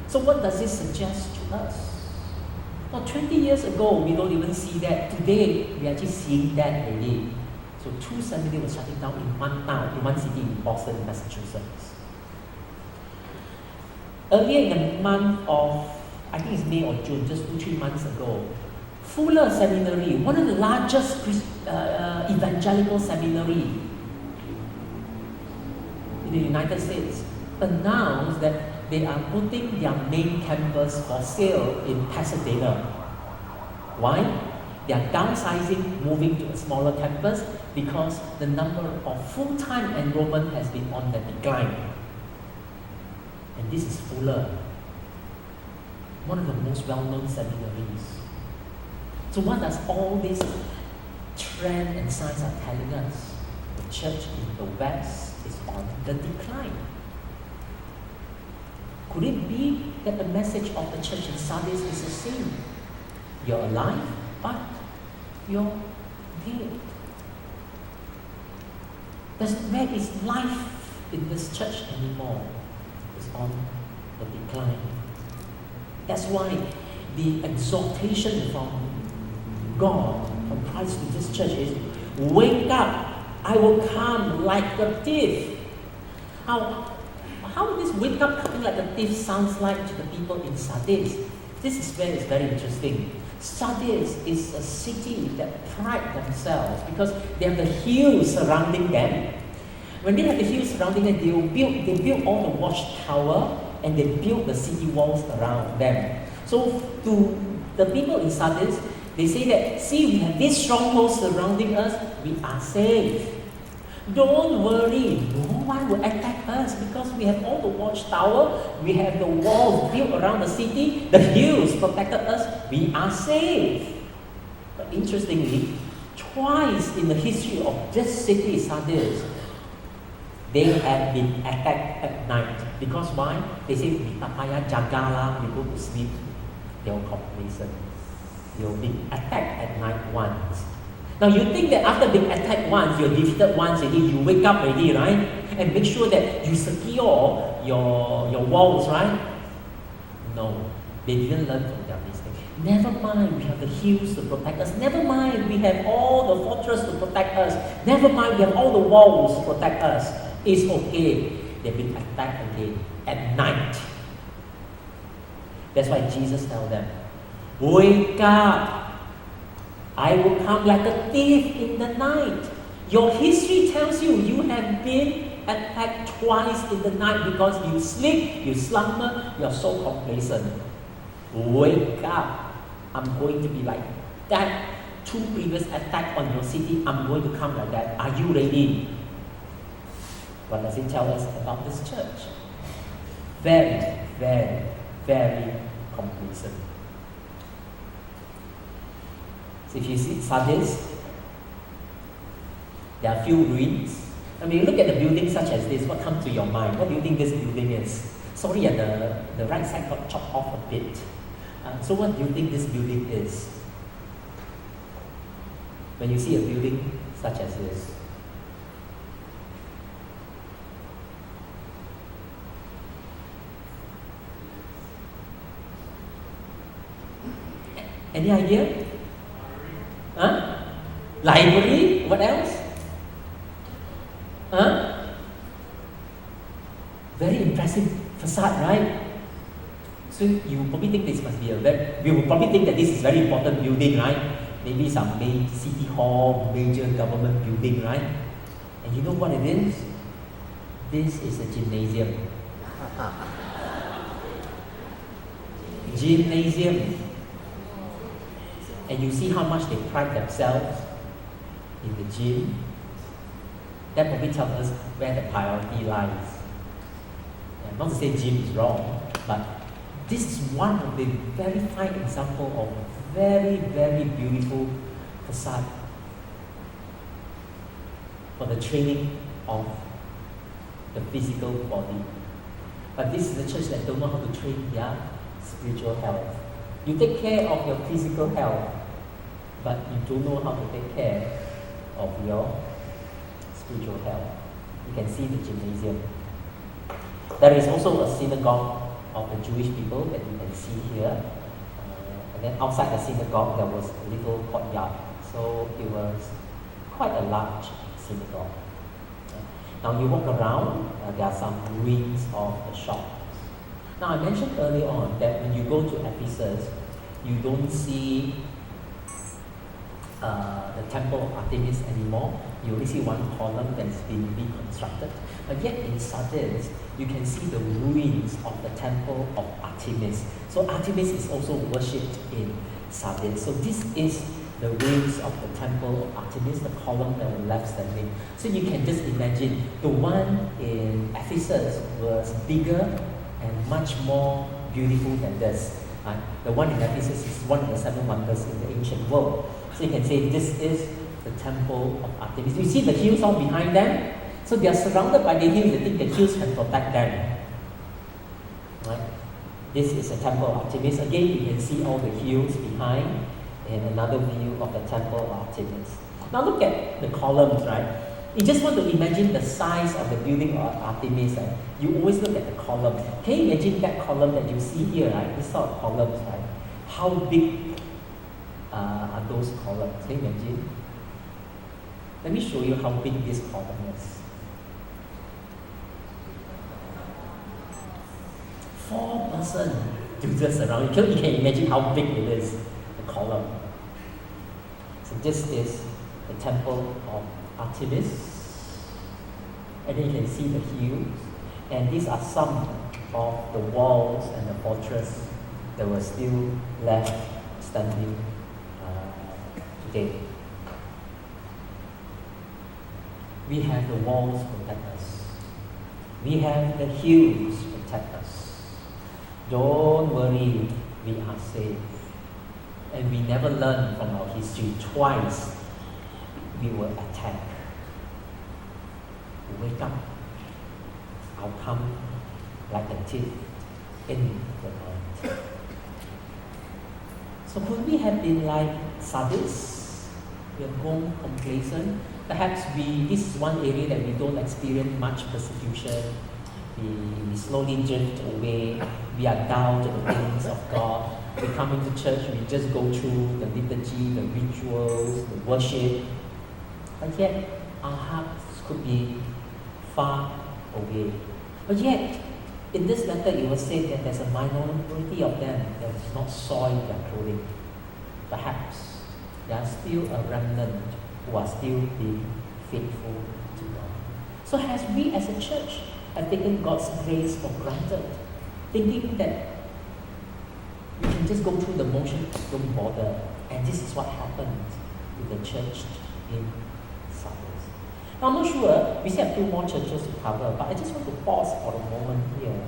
So what does this suggest to us? Now, 20 years ago, we don't even see that. Today, we are actually seeing that already. So 2 seminaries were shutting down in one town, in one city in Boston, Massachusetts. Earlier in the month of, I think it's May or June, just 2-3 months ago, Fuller Seminary, one of the largest evangelical seminary in the United States, announced that they are putting their main campus for sale in Pasadena. Why? They are downsizing, moving to a smaller campus because the number of full-time enrollment has been on the decline. And this is Fuller, one of the most well-known seminaries. So what does all this trend and signs are telling us? The church in the West is on the decline. Could it be that the message of the church in Sardis is the same? You're alive, but you're dead. Where is life in this church anymore? It's on the decline. That's why the exhortation from God, from Christ to this church is, wake up, I will come like a thief. How this wake up coming like a thief sounds like to the people in Sardis? This is where it's very interesting. Sardis is a city that pride themselves because they have the hills surrounding them. When they have the hills surrounding them, they build all the watchtower and they build the city walls around them. So to the people in Sardis, they say that, see, we have this stronghold surrounding us, we are safe. Don't worry, no one will attack us because we have all the watchtower, we have the walls built around the city, the hills protected us, we are safe. But interestingly, twice in the history of this city, Sardis, they have been attacked at night. Because why? They say, we tapaya jagala, we go to sleep, they will complacent. They will be attacked at night once. Now you think that after being attacked once, you're defeated once already, you wake up already, right? And make sure that you secure your walls, right? No, they didn't learn from their mistake. Never mind, we have the hills to protect us. Never mind, we have all the fortress to protect us. Never mind, we have all the walls to protect us. It's okay. They've been attacked again at night. That's why Jesus tells them, wake up. I will come like a thief in the night. Your history tells you you have been attacked twice in the night because you sleep, you slumber, you're so complacent. Wake up. I'm going to be like that. 2 previous attacks on your city, I'm going to come like that. Are you ready? What does it tell us about this church? Very, very, very complacent. So if you see Sardis, there are few ruins. I mean, you look at the buildings such as this, what comes to your mind? What do you think this building is? Sorry, the right side got chopped off a bit. So what do you think this building is? When you see a building such as this, any idea? Huh? Library? What else? Huh? Very impressive facade, right? So you probably think this must be we will probably think that this is very important building, right? Maybe some city hall, major government building, right? And you know what it is? This is a gymnasium. Gymnasium. And you see how much they pride themselves in the gym. That probably tells us where the priority lies. And not to say gym is wrong, but this is one of the very fine example of very, very beautiful facade for the training of the physical body. But this is the church that don't know how to train their spiritual health. You take care of your physical health, but you don't know how to take care of your spiritual health. You can see the gymnasium. There is also a synagogue of the Jewish people that you can see here. And then outside the synagogue there was a little courtyard. So it was quite a large synagogue. Now you walk around, there are some ruins of the shops. Now I mentioned earlier on that when you go to Ephesus, you don't see the temple of Artemis anymore. You only see one column that's been reconstructed. But yet in Sardis, you can see the ruins of the temple of Artemis. So Artemis is also worshipped in Sardis. So this is the ruins of the temple of Artemis, the column that was left standing. So you can just imagine the one in Ephesus was bigger and much more beautiful than this. The one in Ephesus is one of the 7 wonders in the ancient world. So you can say this is the temple of Artemis. You see the hills all behind them? So they are surrounded by the hills. They think the hills can protect them. Right? This is the temple of Artemis. Again, you can see all the hills behind and another view of the temple of Artemis. Now look at the columns, right? You just want to imagine the size of the building of Artemis. Right? You always look at the column. Can you imagine that column that you see here, right? This sort of columns, right? How big are those columns? Can you imagine? Let me show you how big this column is. 4 persons to just around. You can imagine how big it is, the column. So this is the temple of Artemis. And then you can see the hills. And these are some of the walls and the fortress that were still left standing today. We have the walls protect us. We have the hills protect us. Don't worry, we are safe. And we never learn from our history. Twice we were attacked. Wake up. I'll come like a thief in the night. So could we have been like Sardis? We have gone complacent. Perhaps this is one area that we don't experience much persecution. We slowly drift away. We are down to the things of God. We come into church, we just go through the liturgy, the rituals, the worship. But yet, our hearts could be far away. But yet, in this letter, it was said that there's a minority of them that has not soiled their clothing. Perhaps there are still a remnant who are still being faithful to God. So as we as a church have taken God's grace for granted, thinking that We can just go through the motion, don't bother. And this is what happened to the church in Sardis. Now, I'm not sure, we still have 2 more churches to cover, but I just want to pause for a moment here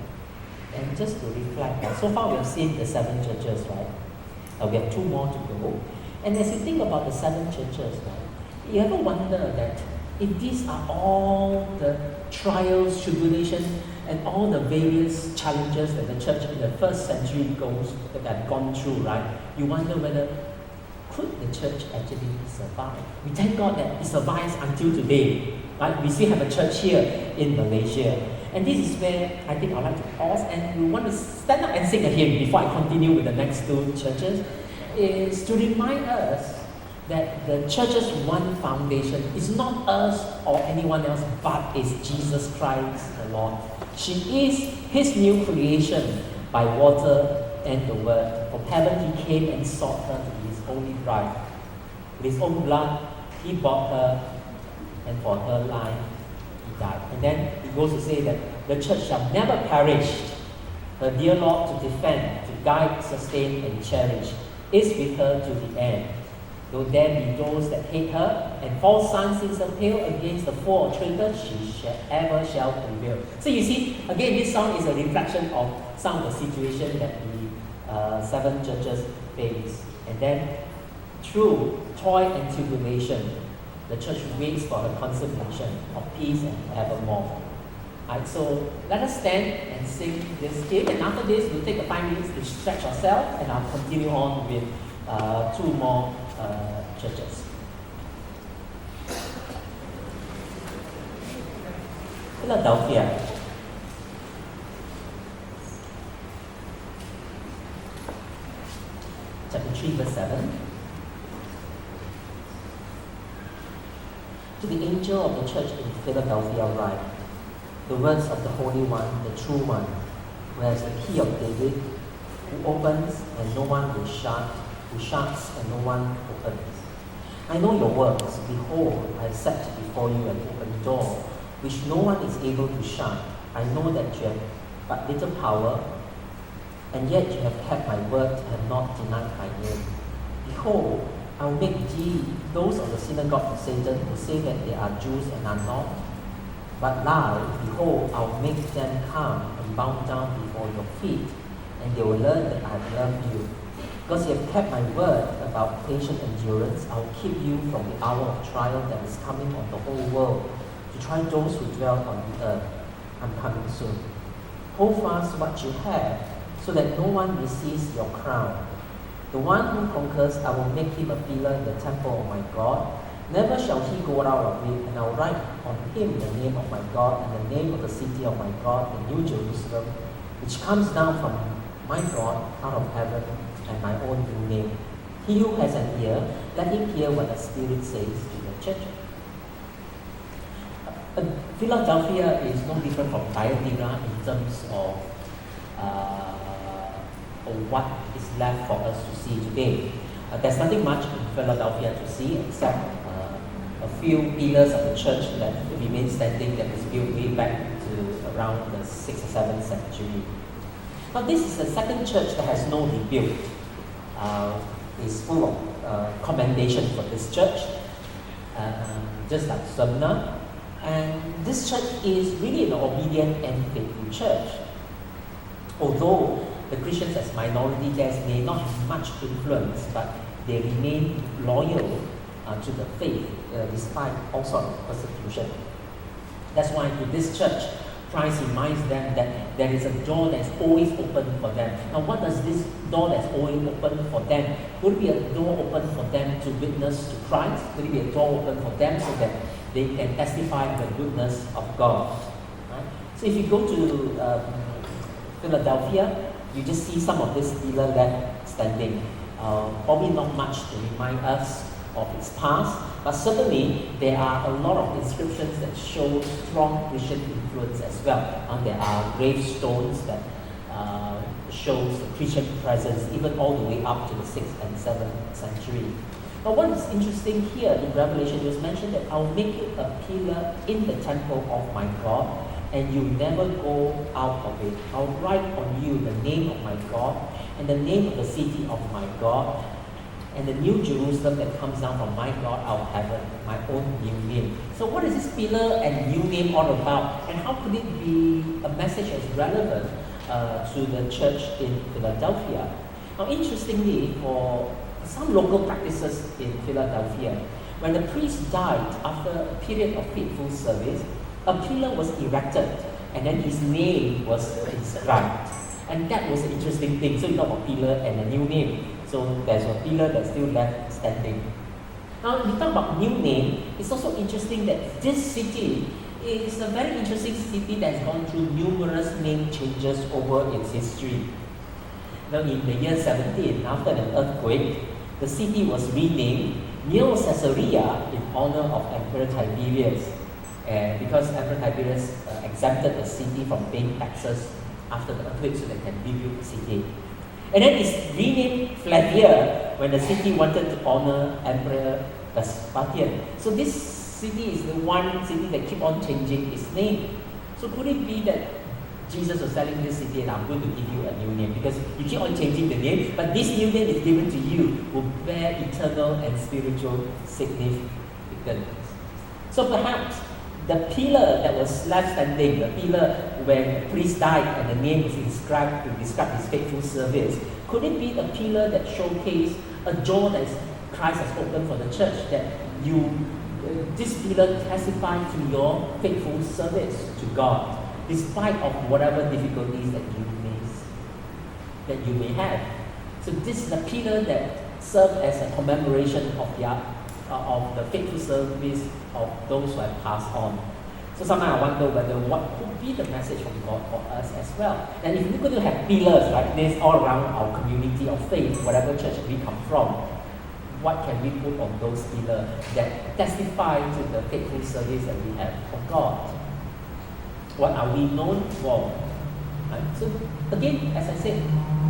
and just to reflect. So far, we have seen the 7 churches, right? We have 2 more to go. And as you think about the 7 churches, right, you ever wonder that if these are all the trials, tribulations, and all the various challenges that the church in the first century that have gone through, right? You wonder whether could the church actually survive? We thank God that it survives until today, right? We still have a church here in Malaysia. And this is where I think I'd like to pause and we want to stand up and sing a hymn before I continue with the next 2 churches, is to remind us that the church's one foundation is not us or anyone else, but is Jesus Christ the Lord. She is His new creation by water and the Word. From heaven He came and sought her to be His holy bride. With His own blood, He bought her, and for her life, He died. And then He goes to say that the church shall never perish. Her dear Lord to defend, to guide, sustain, and cherish is with her to the end. Though there be those that hate her, and false sons in some pale against the foe or traitor, she ever shall prevail. So you see, again, this song is a reflection of some of the situation that the 7 churches face. And then, through toil and tribulation, the church waits for her consummation of peace and evermore. Alright, so let us stand and sing this hymn, and after this, we'll take 5 minutes to stretch ourselves, and I'll continue on with 2 more churches. Philadelphia. Chapter 3, verse 7. To the angel of the church in Philadelphia write, the words of the Holy One, the true One, who has the key of David, who opens and no one will shut, who shuts and no one opens. I know your works. Behold, I set before you an open door, which no one is able to shut. I know that you have but little power, and yet you have kept my word and have not denied my name. Behold, I will make those of the synagogue of Satan who say that they are Jews and are not, but lie. Behold, I will make them come and bow down before your feet, and they will learn that I have loved you. Because you have kept my word about patient endurance, I will keep you from the hour of trial that is coming on the whole world, to try those who dwell on the earth. I'm coming soon. Hold fast what you have, so that no one may seize your crown. The one who conquers, I will make him a pillar in the temple of my God. Never shall he go out of it, and I will write on him the name of my God and the name of the city of my God, the New Jerusalem, which comes down from my God out of heaven, and my own new name. He who has an ear, let him hear what the Spirit says to the church. Philadelphia is no different from Thyatira in terms of what is left for us to see today. There's nothing much in Philadelphia to see except a few pillars of the church that remain standing that was built way back to around the 6th or 7th century. Now this is the second church that has no rebuild. Is full of commendation for this church, just like Smyrna. And this church is really an obedient and faithful church. Although the Christians as minority there may not have much influence, but they remain loyal to the faith despite all sorts of persecution. That's why to this church, Christ reminds them that there is a door that's always open for them. Now what does this door that's always open for them? Could it be a door open for them to witness to Christ? Could it be a door open for them so that they can testify the goodness of God? Right? So if you go to Philadelphia, you just see some of this pillar left standing. Probably not much to remind us of its past, but certainly there are a lot of inscriptions that show strong Christian influence as well. There are gravestones that shows the Christian presence even all the way up to the 6th and 7th century. But what is interesting here in Revelation, it was mentioned that I'll make you a pillar in the temple of my God, and you never go out of it. I'll write on you the name of my God, and the name of the city of my God, and the new Jerusalem that comes down from my God out of heaven, my own new name. So what is this pillar and new name all about? And how could it be a message as relevant to the church in Philadelphia? Now interestingly, for some local practices in Philadelphia, when the priest died after a period of faithful service, a pillar was erected and then his name was inscribed. And that was an interesting thing. So you talk about pillar and a new name. So there's a pillar that's still left standing. Now, if you talk about new name, it's also interesting that this city is a very interesting city that's gone through numerous name changes over its history. Now, in the year 17, after an earthquake, the city was renamed Neo Caesarea in honor of Emperor Tiberius, because Emperor Tiberius exempted the city from paying taxes after the earthquake so they can rebuild the city. And then it's renamed Flavia when the city wanted to honor Emperor Vespasian. So this city is the one city that keep on changing its name. So could it be that Jesus was telling this city, and I'm going to give you a new name, because you keep on changing the name, but this new name is given to you, will bear eternal and spiritual significance. So perhaps the pillar that was left standing, the pillar when the priest died and the name was inscribed to describe his faithful service, could it be a pillar that showcased a door that Christ has opened for the church, that this pillar testifies to your faithful service to God, despite of whatever difficulties that you may have. So this is a pillar that served as a commemoration of the faithful service of those who have passed on. So sometimes I wonder whether what could be the message from God for us as well. And if we're going to have pillars like this all around our community of faith, whatever church we come from, what can we put on those pillars that testify to the faithful service that we have for God? What are we known for? Right? So again, as I said,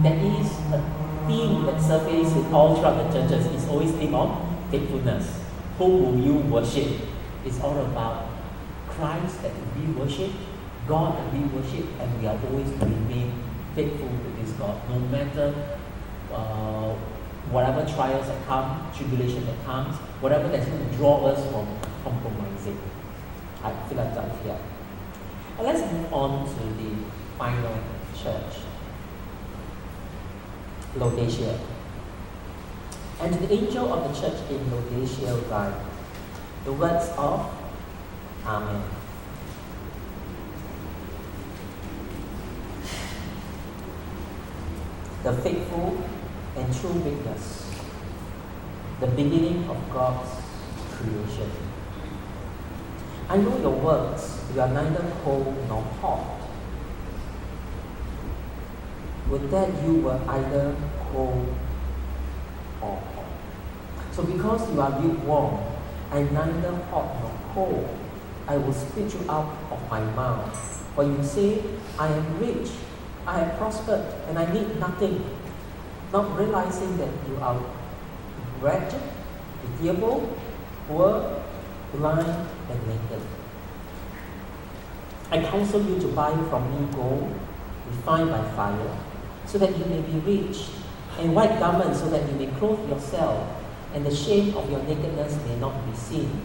there is a theme that surfaces all throughout the churches. It's always theme of faithfulness. Who will you worship? It's all about Christ that we worship, God that we worship, and we are always to remain faithful to this God, no matter whatever trials that come, tribulation that comes, whatever that's going to draw us from compromising. At Philadelphia. And let's move on to the final church, Laodicea. And to the angel of the church in Laodicea write, the words of Amen. The faithful and true witness, the beginning of God's creation. I know your works, you are neither cold nor hot. Would that you were either cold or hot. So because you are lukewarm, and neither hot nor cold, I will spit you out of my mouth. For you say, I am rich, I have prospered, and I need nothing, not realizing that you are wretched, pitiable, poor, blind, and naked. I counsel you to buy from me gold, refined by fire, so that you may be rich, and white garments so that you may clothe yourself, and the shame of your nakedness may not be seen,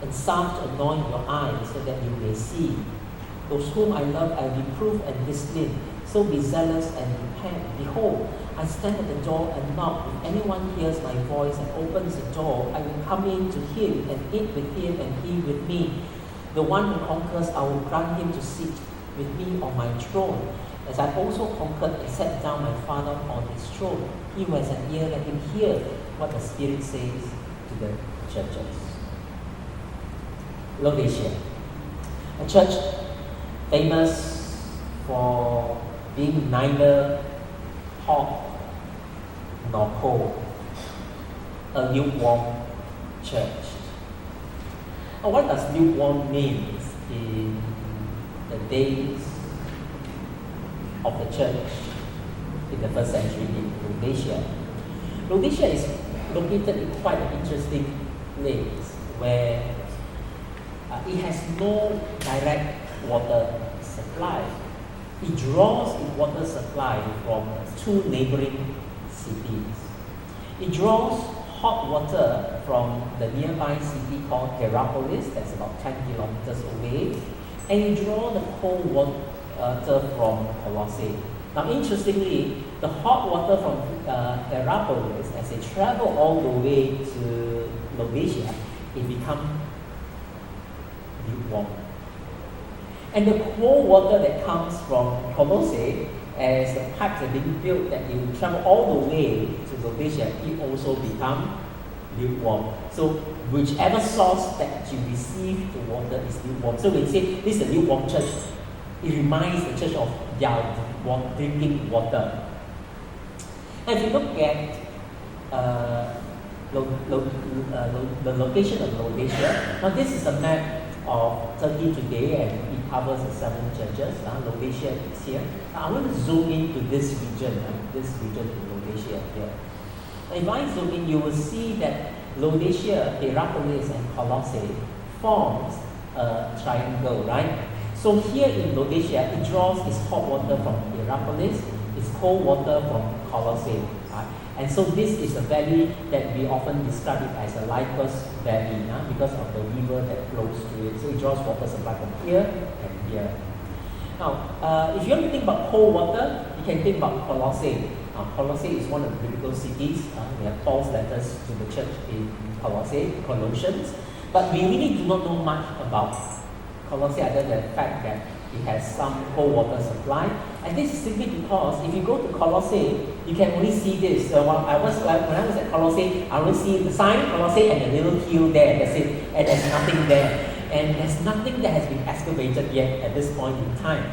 and salve to anoint your eyes so that you may see. Those whom I love I reprove and discipline, so be zealous and repent. Behold, I stand at the door and knock. If anyone hears my voice and opens the door, I will come in to him and eat with him and he with me. The one who conquers, I will grant him to sit with me on my throne, as I also conquered and sat down my Father on his throne. He who has an ear, let him hear what the Spirit says to the churches. Laodicea, a church famous for being neither hot nor cold, a lukewarm church. Now, what does lukewarm mean in the days of the church in the first century in Laodicea? Laodicea is located in quite an interesting place where it has no direct water supply. It draws its water supply from two neighboring cities. It draws hot water from the nearby city called Hierapolis, that's about 10 kilometers away, and it draws the cold water from Colossae. Now, interestingly, the hot water from Hierapolis, as they travel all the way to Laodicea, it becomes lukewarm. And the cold water that comes from Colossae, as the pipes are being built that it will travel all the way to Laodicea, it also becomes lukewarm. So whichever source that you receive the water is lukewarm. So when you say this is a lukewarm church, it reminds the church of their drinking water. And if you look at the location of Laodicea, now this is a map of Turkey today, and it covers the 7 churches. Laodicea is here. Now I want to zoom into this region in Laodicea here. Now if I zoom in, you will see that Laodicea, Hierapolis, and Colossae forms a triangle, right? So here in Laodicea, it draws its hot water from Hierapolis, its cold water from Colossae, right? And so this is a valley that we often describe it as a Lycus valley, because of the river that flows through it. So it draws water supply from here and here. Now, if you want to think about cold water, you can think about Colossae. Colossae is one of the biblical cities. We have Paul's letters to the church in Colossae, Colossians. But we really do not know much about Colossae other than the fact that it has some cold water supply. And this is simply because if you go to Colossae, you can only see this. So when I was at Colossae, I only see the sign Colossae and a little hill there. That's it. And there's nothing there. And there's nothing that has been excavated yet at this point in time.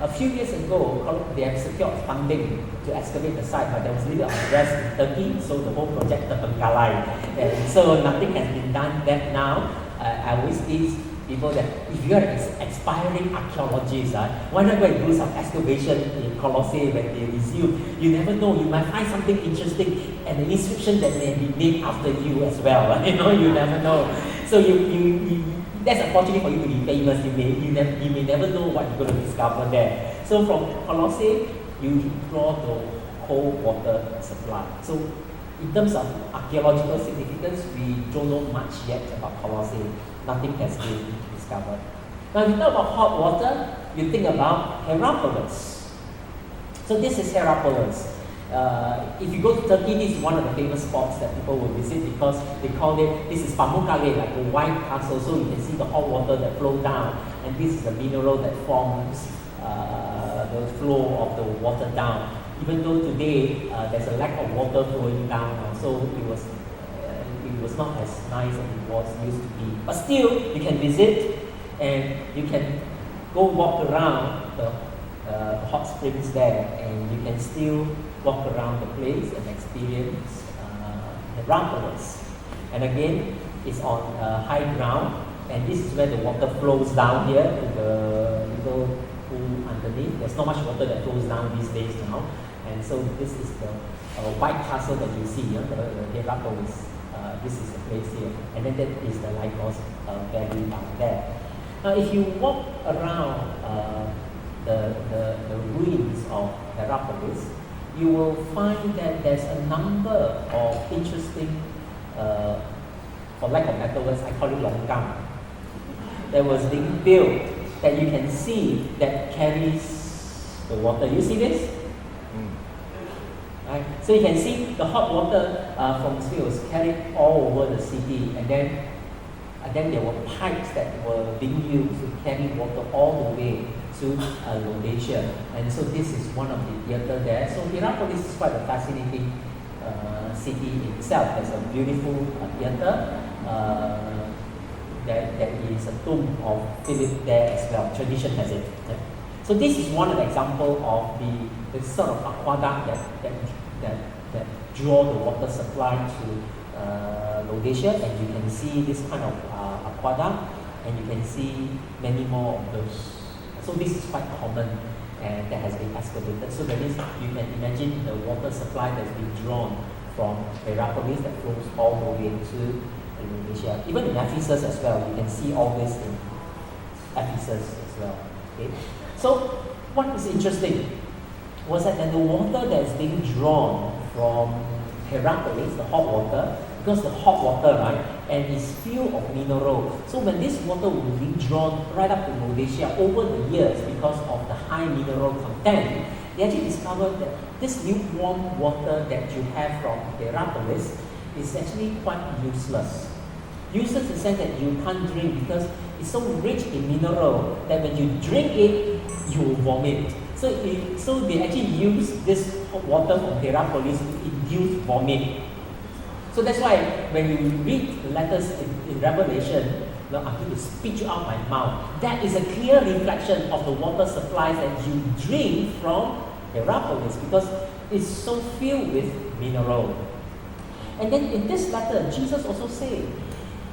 A few years ago, they have secured funding to excavate the site, but there was little unrest in Turkey, so the whole project terbengkalai. And so nothing has been done that now. I always teach people that if you are aspiring archaeologists, why not go and do some excavation in Colossae when they resume? You never know, you might find something interesting and an inscription that may be named after you as well. You never know. So that's a opportunity for you to be famous. You may never know what you're going to discover there. So from Colossae, you draw the cold water supply. So in terms of archaeological significance, we don't know much yet about Colossae. Nothing has been discovered. Now, if you talk about hot water, you think about Hierapolis. So this is Hierapolis. If you go to Turkey, this is one of the famous spots that people will visit because they call it, this is Pamukkale, like a white castle, so you can see the hot water that flows down, and this is the mineral that forms the flow of the water down. Even though today there's a lack of water flowing down, so it was not as nice as it was used to be. But still, you can visit and you can go walk around the hot springs there, and you can still walk around the place and experience Hierapolis. And again, it's on high ground, and this is where the water flows down here to the little pool underneath. There's not much water that flows down these days now, and so this is the white castle that you see, the Hierapolis. This is the place here, and then that is the Lycus valley down there. Now, if you walk around the ruins of Hierapolis, you will find that there's a number of interesting, for lack of better words, I call it longkang, that was being built that you can see that carries the water. You see this? Right? So you can see the hot water from the spring was carried all over the city, and then there were pipes that were being used to carry water all the way to Laodicea. And so this is one of the theatre there. So Hierapolis is quite a fascinating city in itself. There's a beautiful theatre. There is a tomb of Philip there as well. Tradition has it. Yeah. So this is one of the example of the sort of aqueduct that draw the water supply to Laodicea, and you can see this kind of aqueduct, and you can see many more of those. So this is quite common, and that has been excavated. So that means you can imagine the water supply that's been drawn from Hierapolis that flows all the way to Laodicea. Even in Ephesus as well, you can see all this in Ephesus as well. Okay? So, what is interesting was that the water that is being drawn from Hierapolis, the hot water, because the hot water, right, and is filled of mineral. So when this water was being drawn right up to Rhodesia over the years because of the high mineral content, they actually discovered that this lukewarm water that you have from Hierapolis is actually quite useless. Useless in the sense that you can't drink because it's so rich in mineral that when you drink it, you will vomit. So they actually use this hot water from Hierapolis to induce vomit. So that's why when you read the letters in Revelation, I'm going to spit you out my mouth. That is a clear reflection of the water supplies that you drink from Hierapolis because it's so filled with mineral. And then in this letter, Jesus also said,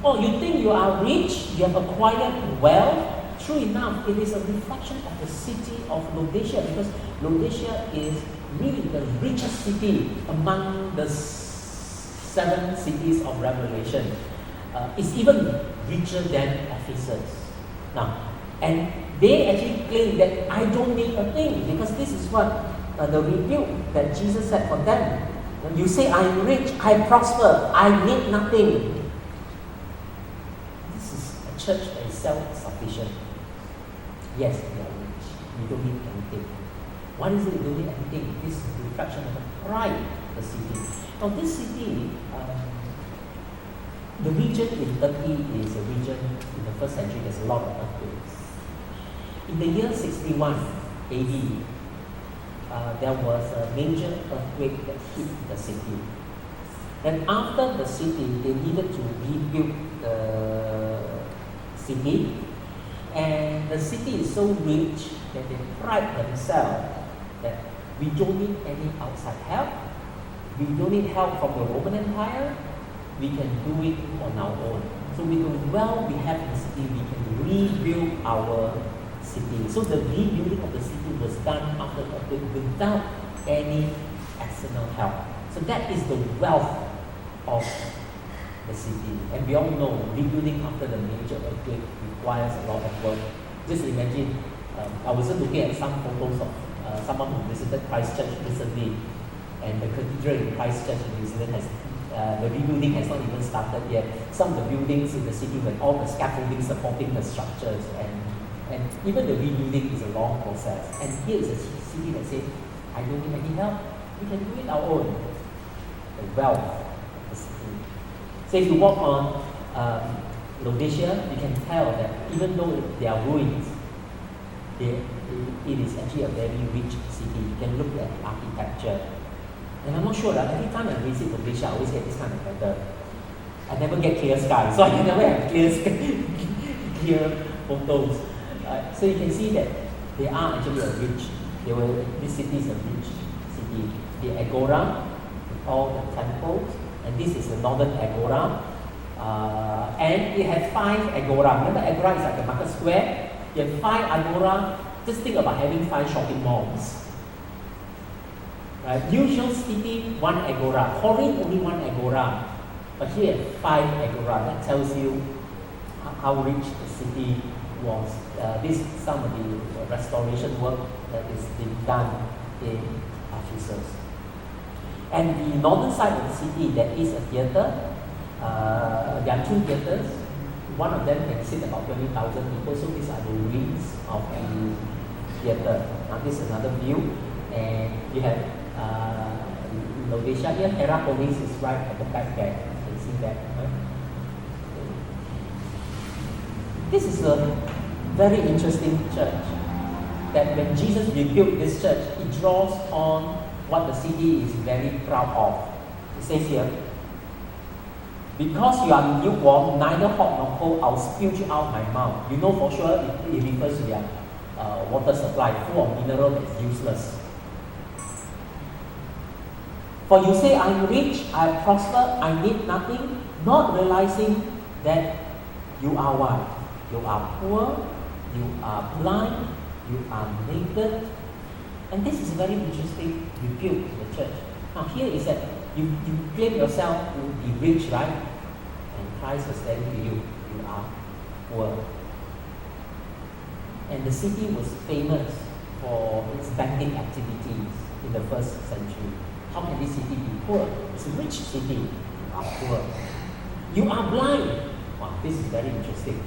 oh, you think you are rich, you have acquired wealth? True enough, it is a reflection of the city of Laodicea because Laodicea is really the richest city among the 7 cities of Revelation. It's even richer than Ephesus. Now, and they actually claim that I don't need a thing because this is what the rebuke that Jesus said for them. When you say I'm rich, I prosper, I need nothing. This is a church that is self-sufficient. Yes, we are rich. We don't need anything. Why is it we don't need anything? This is a reflection of the pride of the city. Now this city, the region in Turkey is a region in the 1st century, there's a lot of earthquakes. In the year 61 AD, there was a major earthquake that hit the city. And after the city, they needed to rebuild the city. And the city is so rich that they pride themselves that we don't need any outside help. We don't need help from the Roman Empire. We can do it on our own. So with the wealth we have in the city, we can rebuild our city. So the rebuilding of the city was done after the earthquake without any external help. So that is the wealth of the city. And we all know rebuilding after the major earthquake requires a lot of work. Just imagine, I was just looking at some photos of someone who visited Christchurch recently, and the cathedral in Christchurch in New Zealand has the rebuilding has not even started yet. Some of the buildings in the city with all the scaffolding supporting the structures, and even the rebuilding is a long process. And here is a city that says, I don't need any help. We can do it our own. The wealth of the city. So if you walk on Laodicea, you can tell that even though they are ruins, it is actually a very rich city. You can look at the architecture. And I'm not sure that every time I visit Laodicea, I always get this kind of weather. I never get clear sky, so I can never have clear photos. So you can see that they are actually a rich. This city is a rich city. The Agora, all the temples, and this is the northern Agora. And it has 5 Agora. Remember, Agora is like a market square. You have 5 Agora. Just think about having 5 shopping malls. Right? Usual city, 1 Agora. Corinth, only 1 Agora. But here, 5 Agora. That tells you how rich the city was. This is some of the restoration work that is being done in Ephesus. And the northern side of the city, there is a theatre. There are 2 theatres. One of them can seat about 20,000 people. So these are the ruins of the theatre. Now this is another view. And you have Laodicea here. Hierapolis is right at the back there. You can see that. Right? This is a very interesting church. That when Jesus rebuilt this church, it draws on what the city is very proud of. It says here, because you are lukewarm, neither hot nor cold, I'll spew you out my mouth. You know for sure it refers to their water supply, full of mineral that is useless. For you say, I'm rich, I prosper, I need nothing, not realizing that you are what? You are poor, you are blind, you are naked. And this is very interesting rebuke to the church. Now here is that you claim yourself to be rich, right? And Christ is telling to you, you are poor. And the city was famous for its banking activities in the first century. How can this city be poor? It's a rich city. You are poor. You are blind. Wow, this is very interesting.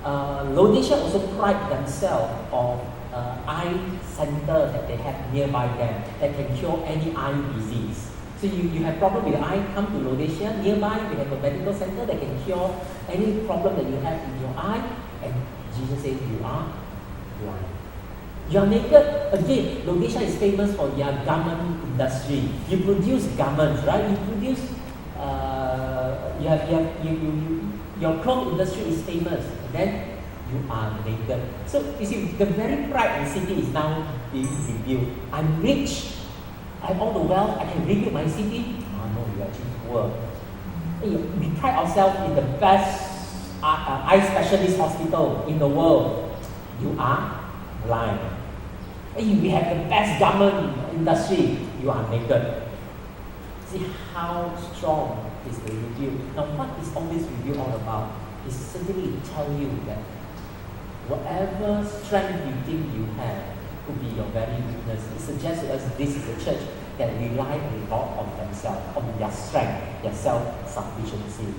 Laodicea also pride themselves of eye center that they have nearby them that can cure any eye disease. So you have problem with your eye, come to Laodicea. Nearby, we have a medical center that can cure any problem that you have in your eye. And Jesus said, you are blind. You are naked. Again, Laodicea is famous for their garment industry. You produce garments, right? You produce, your cloth industry is famous. And then you are naked. So you see, the very pride in the city is now being revealed. I'm rich. I have all the wealth. I can rebuild my city. Oh no, you are actually poor. We pride ourselves in the best eye specialist hospital in the world. You are blind. We have the best garment industry. You are naked. See how strong is the review. Now, what is all this review all about? It's simply to tell you that whatever strength you think you have could be your very weakness. It suggests to us this is a church that rely a lot on themselves, on their strength, their self-sufficiency.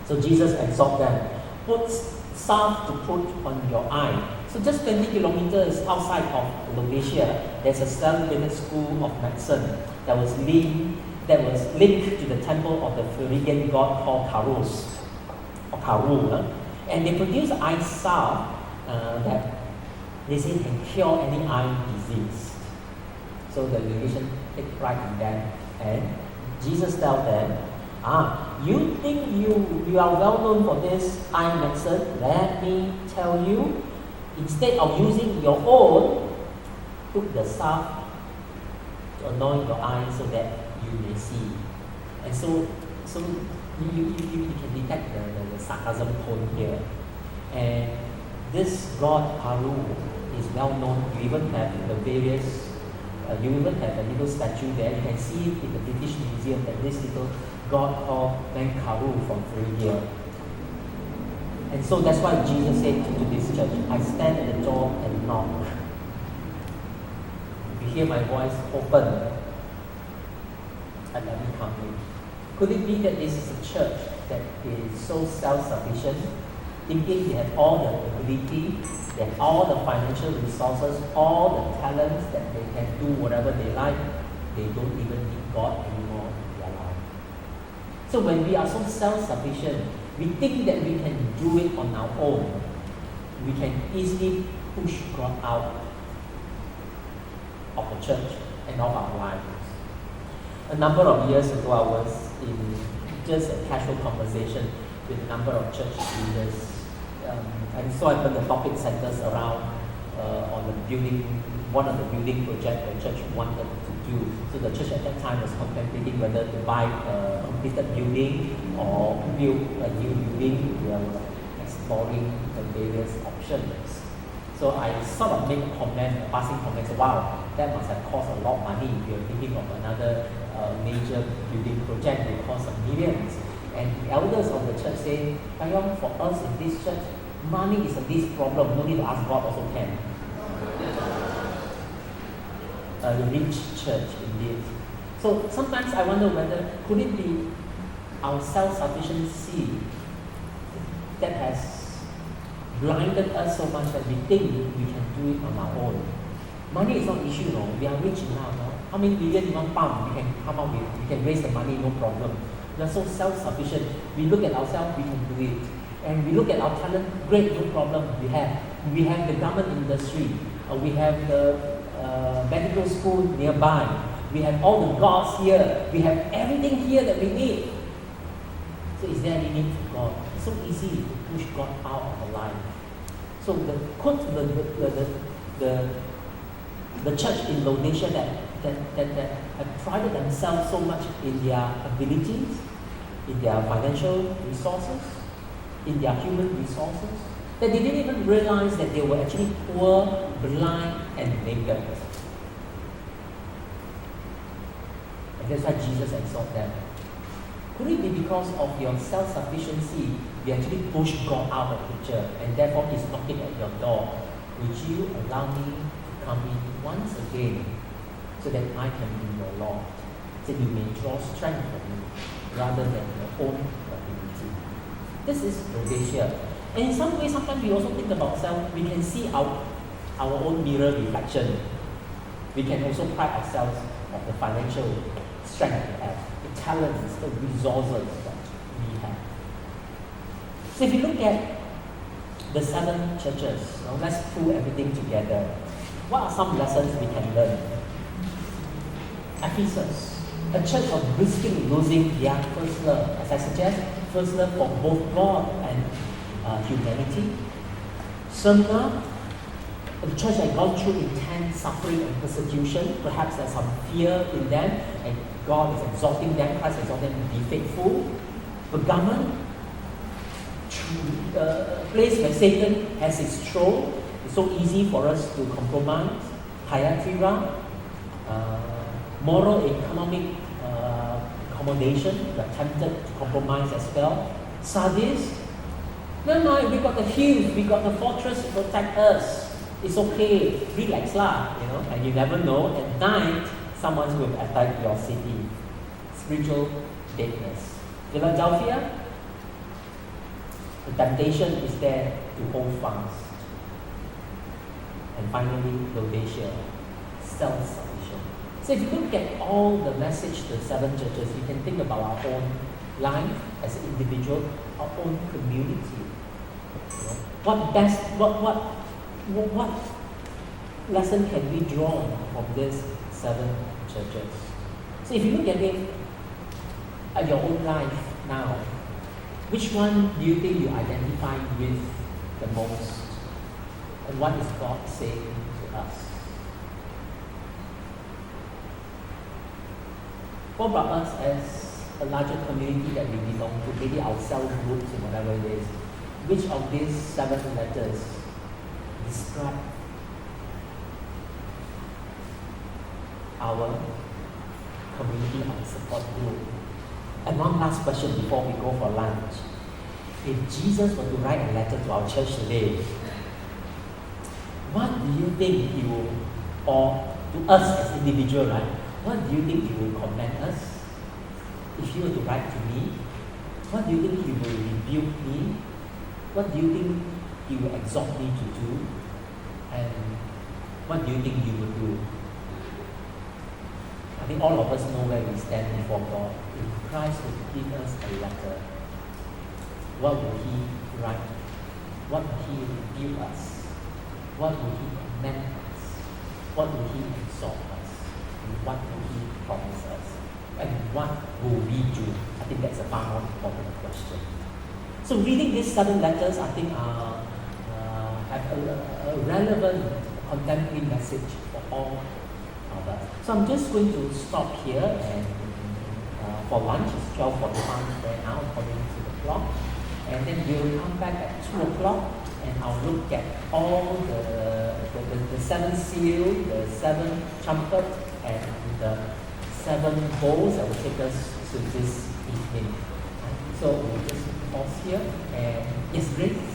So Jesus exhorted them, put salve to put on your eye. So just 20 kilometers outside of Laodicea, there's a celebrated school of medicine that was linked to the temple of the Phrygian god called Carus, or Caru. And they produce eye salve that they say can cure any eye disease. So the Laodiceans take pride in that. And Jesus tells them, you think you are well known for this eye medicine? Let me tell you, instead of using your own, put the salve to anoint your eyes so that you may see. And so you can detect the sarcasm tone here. And this god Haru is well known. You even have the various, you even have a little statue there. You can see it in the British Museum that this little god called Mankaru from Phrygia. And so that's why Jesus said to this church, I stand at the door and knock. If you hear my voice, open and let me come in. Could it be that this is a church that is so self-sufficient, thinking they have all the ability, they have all the financial resources, all the talents that they can do whatever they like, they don't even need God anymore in their life. So when we are so self-sufficient, we think that we can do it on our own. We can easily push God out of the church and of our lives. A number of years ago, I was in just a casual conversation with a number of church leaders. And so I put the topic centers around on the building, one of the building projects the church wanted to do. So the church at that time was contemplating whether to buy a completed building or build a new building. We were exploring the various options. So I sort of made a comment, a passing comment, so wow, that must have cost a lot of money. If you're thinking of another major building project, it cost some millions. And the elders of the church say, Yong, for us in this church, money is a least problem. No need to ask God, also can. A rich church indeed. So sometimes I wonder whether could it be our self-sufficiency that has blinded us so much that we think we can do it on our own. Money is not an issue, no. We are rich enough, no. How many million you want pound we can come up with? We can raise the money, no problem. We are so self-sufficient. We look at ourselves, we can do it. And we look at our talent, great, no problem. We have the garment industry. We have the medical school nearby. We have all the gods here. We have everything here that we need. So is there any need for God? It's so easy to push God out of our life. So the church in Laodicea that have prided themselves so much in their abilities, in their financial resources, in their human resources, that they didn't even realize that they were actually poor, blind, and naked. And that's why Jesus exhorted them. Could it be because of your self-sufficiency we actually push God out of the picture, and therefore He's knocking at your door. Would you allow me to come in once again so that I can be your Lord, so you may draw strength from me rather than your own ability? This is Rhodesia. And in some ways, sometimes we also think about ourselves, we can see our own mirror reflection. We can also pride ourselves on the financial strength we have, the talents, the resources that we have. So if you look at the 7 churches, let's pull everything together. What are some lessons we can learn? Ephesus, a church of risking losing their first love. As I suggest, first love for both God and humanity. Smyrna, a church that gone through intense suffering and persecution. Perhaps there's some fear in them, and God is exhorting them, Christ is exhorting them to be faithful. Pergamon, a place where Satan has his throne. It's so easy for us to compromise. Thyatira, moral economic accommodation, we are tempted to compromise as well. Sardis, no, we got the hills, we got the fortress to protect us. It's okay, relax lah, and you never know, at night, someone will attack your city. Spiritual deadness. Philadelphia, the temptation is there to hold fast. And finally, Rhodesia, self-sufficient. So if you look at all the message to the 7 churches, you can think about our own life as an individual, our own community. What lesson can we draw from these 7 churches? So if you look at it at your own life now, which one do you think you identify with the most? And what is God saying to us? What about us as a larger community that we belong to, maybe our cell groups or whatever it is? Which of these 7 letters describe our community, our support group? And one last question before we go for lunch. If Jesus were to write a letter to our church today, what do you think he will, or to us as individuals, right? What do you think he will commend us? If he were to write to me, what do you think he will rebuke me? What do you think he will exhort me to do? And what do you think he will do? I think all of us know where we stand before God. If Christ would give us a letter, what will he write? What will he rebuke us? What will he commend us? What will he exhort us? And what will he promise us? And what will we do? I think that's a far more important question. So reading these 7 letters, I think have a relevant contemporary message for all of us. So I'm just going to stop here, and for lunch it's 12:45 right now according to the clock. And then we'll come back at 2 o'clock, and I'll look at all the 7 seals, the 7 trumpets, and the 7 bowls that will take us to this evening. So we'll just pause here, and yes, Grace.